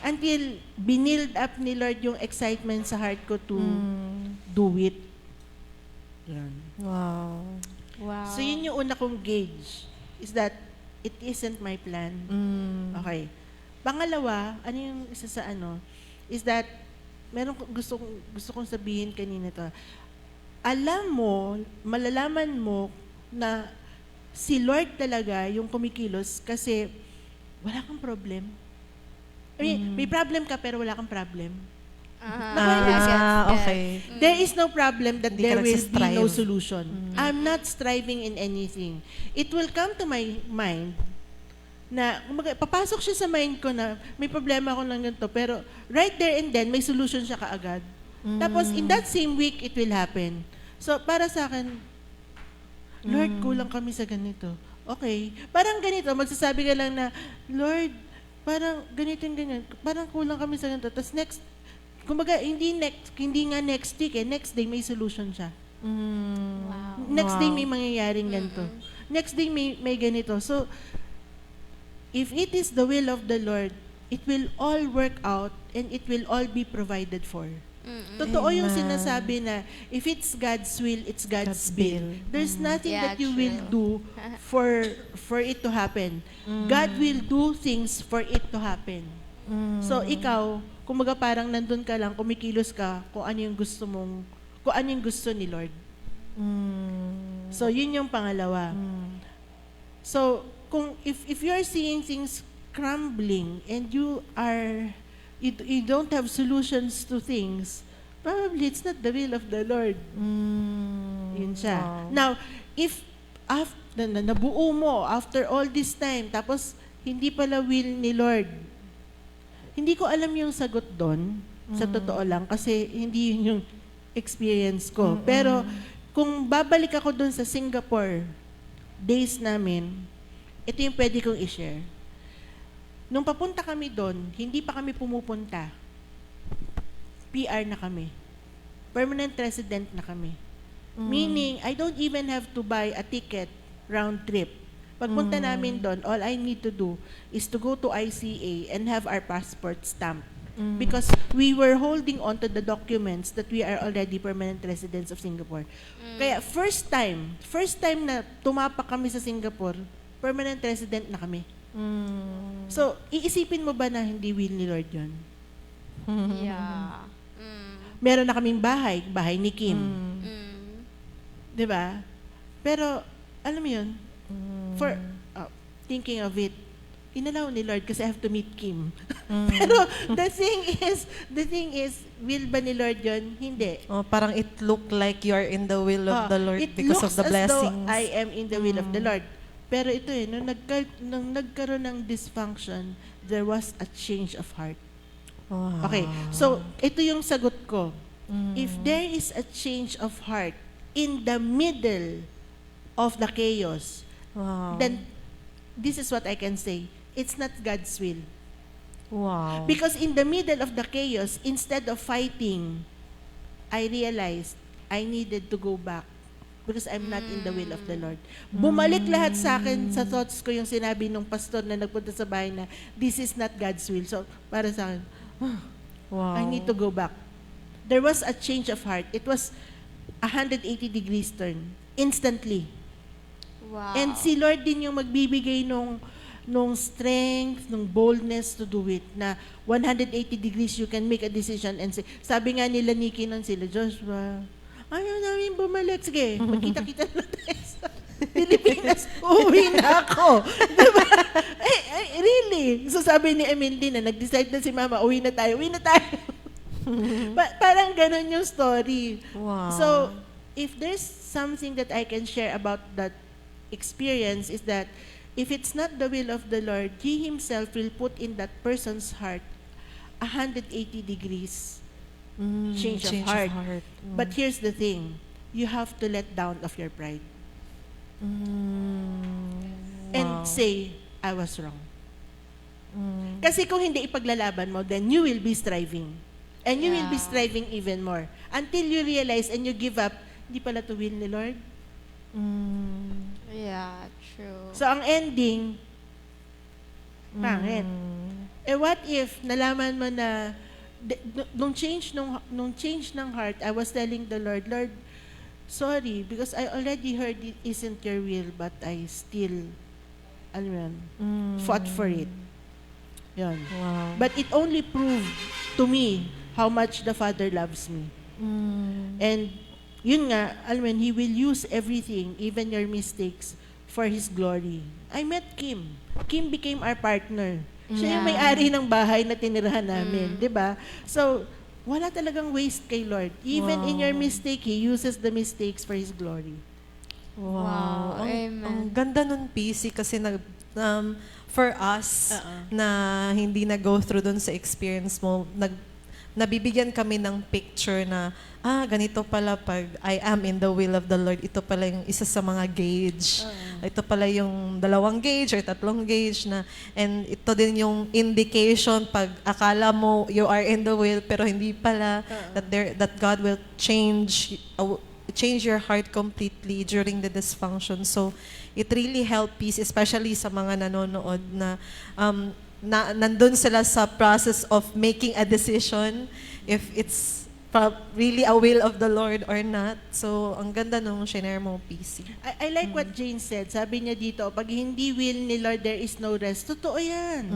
Until binild up ni Lord yung excitement sa heart ko to do it. Yan. Wow. Wow. So yun yung una kong gauge, is that it isn't my plan. Okay. Pangalawa, ano yung isa sa is that gusto kong sabihin kanina to. Alam mo, malalaman mo na si Lord talaga yung kumikilos kasi wala kang problem. I mean, may problem ka pero wala kang problem. Okay. There is no problem that Hindi ka there will be nagsistrive. no solution. I'm not striving in anything. It will come to my mind na, kumbaga, papasok siya sa mind ko na may problema ako ng ganito, pero right there and then, may solution siya kaagad. Tapos, in that same week, it will happen. So, para sa akin, Lord, kulang kami sa ganito. Okay. Parang ganito, magsasabi ka lang na, Lord, parang ganito yung ganyan. Parang kulang kami sa ganito. Tapos next, kumbaga, hindi nga next week next day may solution siya. Wow. Next day may mangyayaring ganito. Next day may ganito. So, if it is the will of the Lord, it will all work out and it will all be provided for. Totoo yung Amen. sinasabi na if it's God's will, it's God's will. There's nothing Yeah, that you will do for it to happen. God will do things for it to happen. So ikaw, kumbaga parang nandun ka lang, kumikilos ka kung ano yung gusto ni Lord. So yun yung pangalawa. So kung if you're seeing things crumbling and you don't have solutions to things, probably it's not the will of the Lord. Yun siya. Wow. Now, if nabuo mo after all this time, tapos hindi pala will ni Lord, hindi ko alam yung sagot doon, sa totoo lang, kasi hindi yun yung experience ko. Pero, kung babalik ako doon sa Singapore, days namin, ito yung pwede kong i-share. Nung papunta kami doon, hindi pa kami pumupunta. PR na kami. Permanent resident na kami. Meaning, I don't even have to buy a ticket round trip. Pagpunta namin doon, all I need to do is to go to ICA and have our passport stamped. Because we were holding on to the documents that we are already permanent residents of Singapore. Kaya first time na tumapak kami sa Singapore, permanent resident na kami. So, iisipin mo ba na hindi will ni Lord yun? Yeah. Meron na kaming bahay ni Kim. Di ba? Pero, alam mo yun, for thinking of it, inalaw ni Lord kasi I have to meet Kim. Pero, the thing is, will ba ni Lord yun? Hindi. Parang it looked like you are in the will of the Lord It because of looks the as though blessings. I am in the will of the Lord. Pero ito nung nagkaroon ng dysfunction, there was a change of heart. Wow. Okay, so ito yung sagot ko. If there is a change of heart in the middle of the chaos, Wow. then this is what I can say. It's not God's will. Wow. Because in the middle of the chaos, instead of fighting, I realized I needed to go back because I'm not in the will of the Lord. Bumalik lahat sa akin, sa thoughts ko, yung sinabi nung pastor na nagpunta sa bahay na, this is not God's will. So, para sa akin, Wow. I need to go back. There was a change of heart. It was 180 degrees turn. Instantly. Wow. And si Lord din yung magbibigay nung strength, nung boldness to do it, na 180 degrees you can make a decision and say, sabi nga nila Nikki nun sila, Joshua, ayaw namin bumalik. Sige, magkita-kita na tayo sa Pilipinas. Uwi na ako. Diba? Really? So sabi ni Emil din na nag-decide na si Mama, uwi na tayo. Parang ganun yung story. Wow. So, if there's something that I can share about that experience is that if it's not the will of the Lord, He Himself will put in that person's heart 180 degrees change of heart. But here's the thing, you have to let down of your pride and say, I was wrong. Kasi kung hindi ipaglalaban mo, then you will be striving. And you will be striving even more. Until you realize and you give up, hindi pala to will ni Lord. Yeah, true. So, ang ending, pangit. Eh, what if nalaman mo na, nung change ng heart, I was telling the Lord, Lord, sorry, because I already heard it isn't your will, but I still, alam mo yun, fought for it. Yun. Wow. But it only proved to me how much the Father loves me. And yun nga, alam mo yun, He will use everything, even your mistakes, for His glory. I met Kim. Kim became our partner. Siya yung may-ari ng bahay na tinirahan namin, di ba? So, wala talagang waste kay Lord. Even in your mistake, He uses the mistakes for His glory. Wow. Amen. Ang ganda nun, PC, kasi for us na hindi na-go through dun sa experience mo, nabibigyan kami ng picture na, ganito pala pag I am in the will of the Lord, ito pala yung isa sa mga gauge. Ito pala yung 2 gauge or 3 gauge na, and ito din yung indication pag akala mo you are in the will, pero hindi pala, that God will change your heart completely during the dysfunction. So, it really helped peace, especially sa mga nanonood na nandun sila sa process of making a decision if it's really a will of the Lord or not. So, ang ganda nung shinare mo, PC. I like what Jane said. Sabi niya dito, pag hindi will ni Lord, there is no rest. Totoo yan.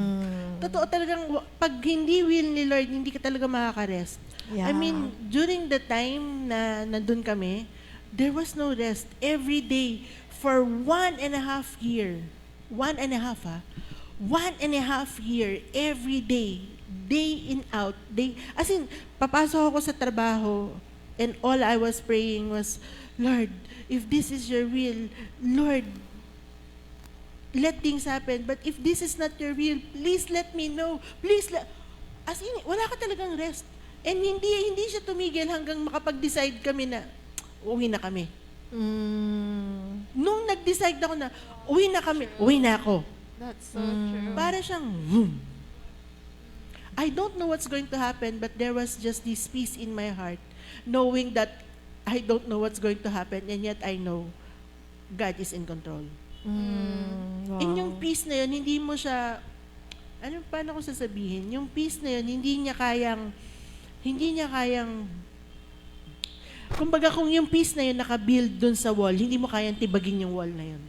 Totoo talagang, pag hindi will ni Lord, hindi ka talaga makaka-rest. Yeah. I mean, during the time na nandun kami, there was no rest. Every day, for 1.5 year, 1.5 year, every day, day in out, as in, papasok ako sa trabaho, and all I was praying was, Lord, if this is your will, Lord, let things happen. But if this is not your will, please let me know. Please, as in, wala ka talagang rest. And hindi siya tumigil hanggang makapag-decide kami na, uwi na kami. Nung nag-decide ako na, uwi na kami, uwi na ako. That's so true. Para siyang, boom. I don't know what's going to happen, but there was just this peace in my heart, knowing that I don't know what's going to happen, and yet I know God is in control. Wow. And yung peace na yun, hindi mo siya, paano ko sasabihin? Yung peace na yun, hindi niya kayang, kumbaga kung yung piece na yun nakabuild dun sa wall, hindi mo kayang tibagin yung wall na yun.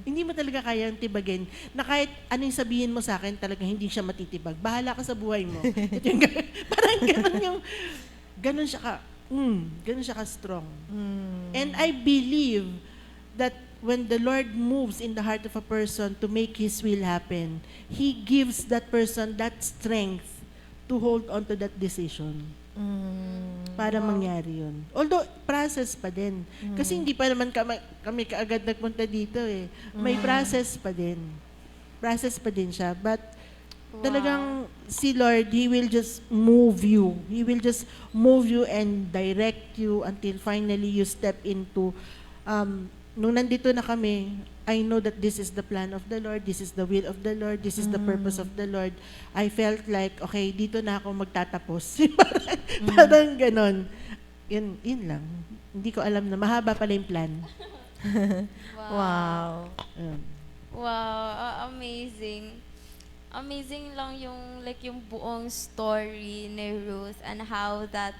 Hindi mo talaga kayang tibagin na kahit anong sabihin mo sa akin, talaga hindi siya matitibag. Bahala ka sa buhay mo. Parang ganun siya ka strong. And I believe that when the Lord moves in the heart of a person to make His will happen, He gives that person that strength to hold on to that decision. Para mangyari yun. Although, process pa din. Kasi hindi pa naman kami kaagad nagpunta dito eh. May process pa din. Process pa din siya. But, talagang si Lord, He will just move you. He will just move you and direct you until finally you step into, nung nandito na kami, I know that this is the plan of the Lord, this is the will of the Lord, this is the purpose of the Lord. I felt like, okay, dito na ako magtatapos. parang ganon. Yun lang. Hindi ko alam na mahaba pala yung plan. Wow. Wow, amazing. Amazing lang yung buong story ni Ruth and how that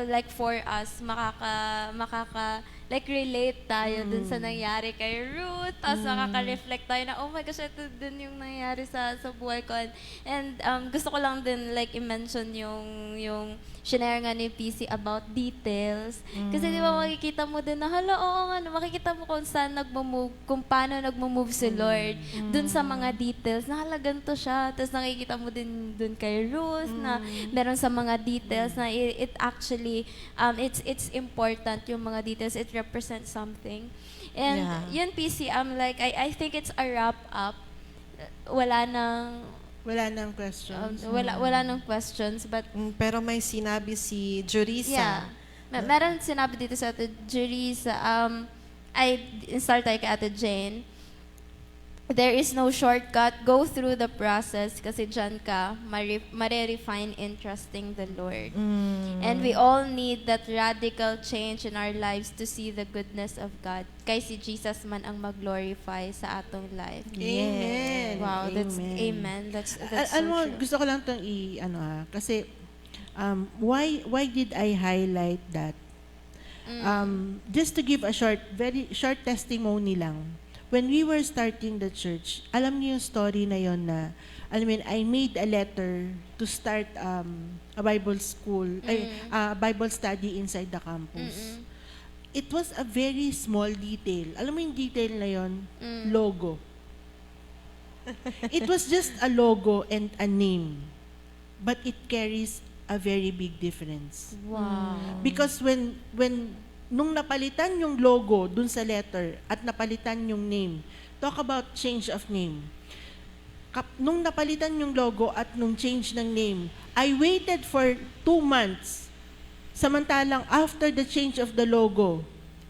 like for us makaka relate tayo dun sa nangyari kay Ruth, tapos nakaka-reflect tayo na, oh my gosh, ito dun yung nangyari sa buhay ko. And gusto ko lang din i-mention yung shinare nga ni PC about details. Kasi di ba makikita mo din na, hala, oo nga, makikita mo kung saan kung paano nagmo-move si Lord dun sa mga details, na hala, ganito siya. Tapos nakikita mo din dun kay Ruth na meron sa mga details na it actually, it's important yung mga details. It represent something. And Yeah. yun, PC, like, I think it's a wrap up. Wala nang, Wala nang questions. wala nang questions, but Pero may sinabi si Jurisa. yeah. Meron sinabi dito sa Ate Jurisa, I start kay Ate Jane. There is no shortcut. Go through the process kasi dyan ka mare-refine in trusting the Lord. And we all need that radical change in our lives to see the goodness of God. Kay si Jesus man ang mag-glorify sa atong life. Amen. Wow, that's amen. That's so Alam mo, true. gusto ko lang itong kasi why did I highlight that? Just to give a very short testimony lang. When we were starting the church, alam niyo yung story na yon na, I made a letter to start a Bible school, a Bible study inside the campus. It was a very small detail. Alam mo yung detail na yon? Logo. It was just a logo and a name. But it carries a very big difference. Wow. Because nung napalitan yung logo dun sa letter at napalitan yung name, talk about change of name. Nung napalitan yung logo at nung change ng name, I waited for 2 months. Samantalang after the change of the logo,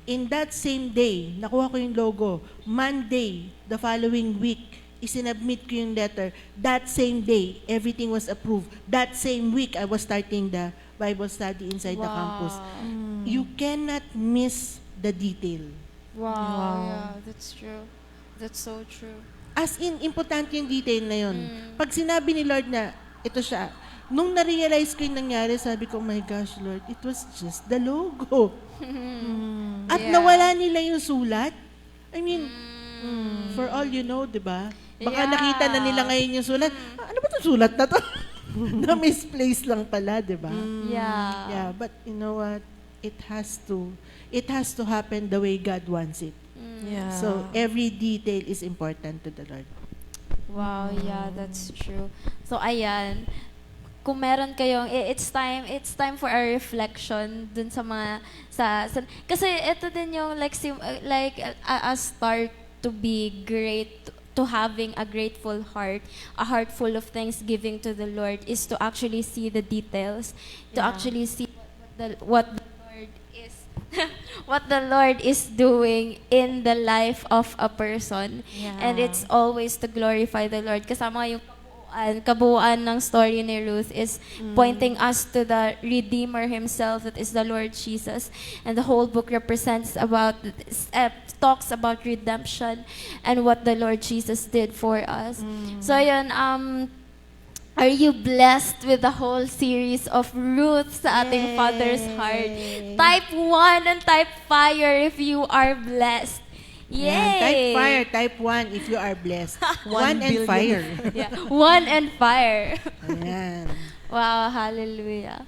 in that same day, nakuha ko yung logo, Monday, the following week, isinabmit ko yung letter. That same day, everything was approved. That same week, I was starting the Bible study inside the campus. You cannot miss the detail. Wow. Yeah, that's true. That's so true. As in, importante yung detail na yun. Pag sinabi ni Lord na, ito siya, nung na-realize ko yung nangyari, sabi ko, oh my gosh, Lord, it was just the logo. At Yeah. nawala nila yung sulat. I mean, for all you know, di ba? Baka Yeah. nakita na nila ngayon yung sulat. Ano ba itong sulat na to? Na misplaced lang pala, di ba? Yeah. Yeah, but you know what? It has to happen the way God wants it. Yeah. So every detail is important to the Lord. Wow, yeah, that's true. So ayan, kung meron kayong it's time for a reflection dun sa mga kasi ito din yung a start to be great, to having a grateful heart, a heart full of thanksgiving to the Lord, is to actually see the details, to actually see what the Lord is what the Lord is doing in the life of a person. Yeah. And it's always to glorify the Lord. Kasama yung kabuuan ng story ni Ruth is pointing us to the Redeemer himself, that is the Lord Jesus. And the whole book represents talks about redemption and what the Lord Jesus did for us. So yun, are you blessed with the whole series of Ruth sa ating Father's Heart? Type 1 and type fire if you are blessed. Yay! Yan. Type fire, type 1 if you are blessed. 1 and billion. fire. Yeah. 1 and fire. Ayan. Wow, hallelujah.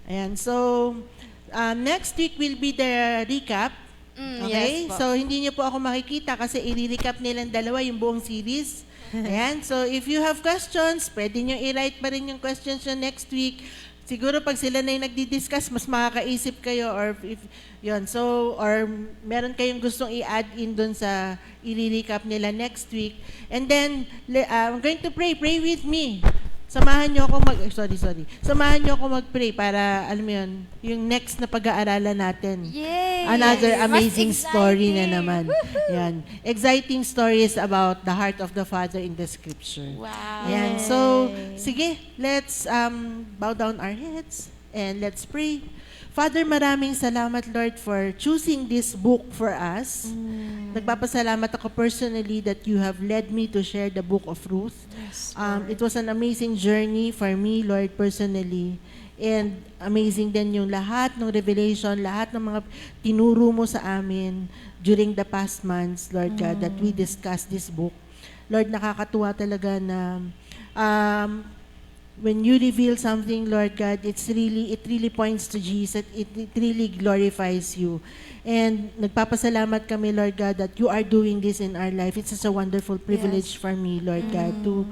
Ayan. So, next week will be the recap. Okay? Yes po. So, hindi niyo po ako makikita kasi i-recap nilang dalawa yung buong series. Ayan. So, if you have questions, pwede nyo i-write pa rin yung questions nyo next week. Siguro pag sila na yung nagdi-discuss, mas makakaisip kayo or if yun. So, or meron kayong gustong i-add in dun sa i-recap nila next week. And then, I'm going to pray. Pray with me. Samahan niyo ako Samahan niyo ako mag-pray para, alam mo yun, yung next na pag-aaralan natin. Yay! Another Mas amazing story na exciting. naman. Yan. Exciting stories about the heart of the Father in the Scripture. Wow. Ayan. So, sige, let's bow down our heads and let's pray. Father, maraming salamat, Lord, for choosing this book for us. Nagpapasalamat ako personally that you have led me to share the book of Ruth. Yes, It was an amazing journey for me, Lord, personally. And amazing din yung lahat ng revelation, lahat ng mga tinuro mo sa amin during the past months, Lord God, that we discussed this book. Lord, nakakatuwa talaga na when you reveal something, Lord God, it really points to Jesus. It really glorifies you. And nagpapasalamat kami, Lord God, that you are doing this in our life. It's such a wonderful privilege for me, Lord God, to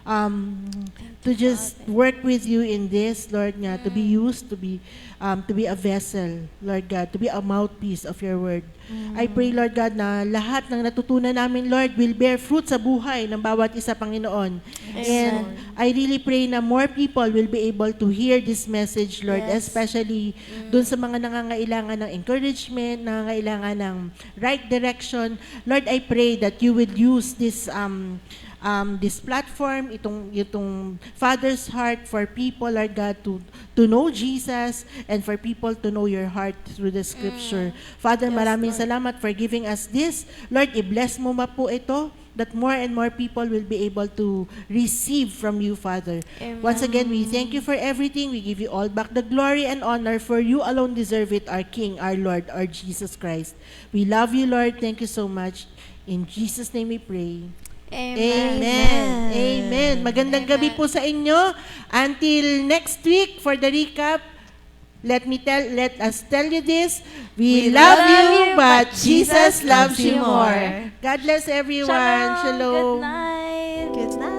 to just work with you in this, Lord nga, to be used, to be a vessel, Lord God, to be a mouthpiece of your word. I pray, Lord God, na lahat ng natutunan namin, Lord, will bear fruit sa buhay ng bawat isa, Panginoon. And I really pray na more people will be able to hear this message, Lord, especially dun sa mga nangangailangan ng encouragement, nangangailangan ng right direction. Lord, I pray that you will use this platform, itong Father's Heart for people, Lord God, to know Jesus and for people to know your heart through the Scripture. Father, maraming salamat for giving us this. Lord, i-bless mo ma po ito that more and more people will be able to receive from you, Father. Once again, we thank you for everything. We give you all back the glory and honor, for you alone deserve it, our King, our Lord, our Jesus Christ. We love you, Lord. Thank you so much. In Jesus' name we pray. Amen. Amen. Magandang gabi po sa inyo. Until next week for the recap, let us tell you this. We love you, but Jesus loves you more. God bless everyone. Shalom. Good night. Good night.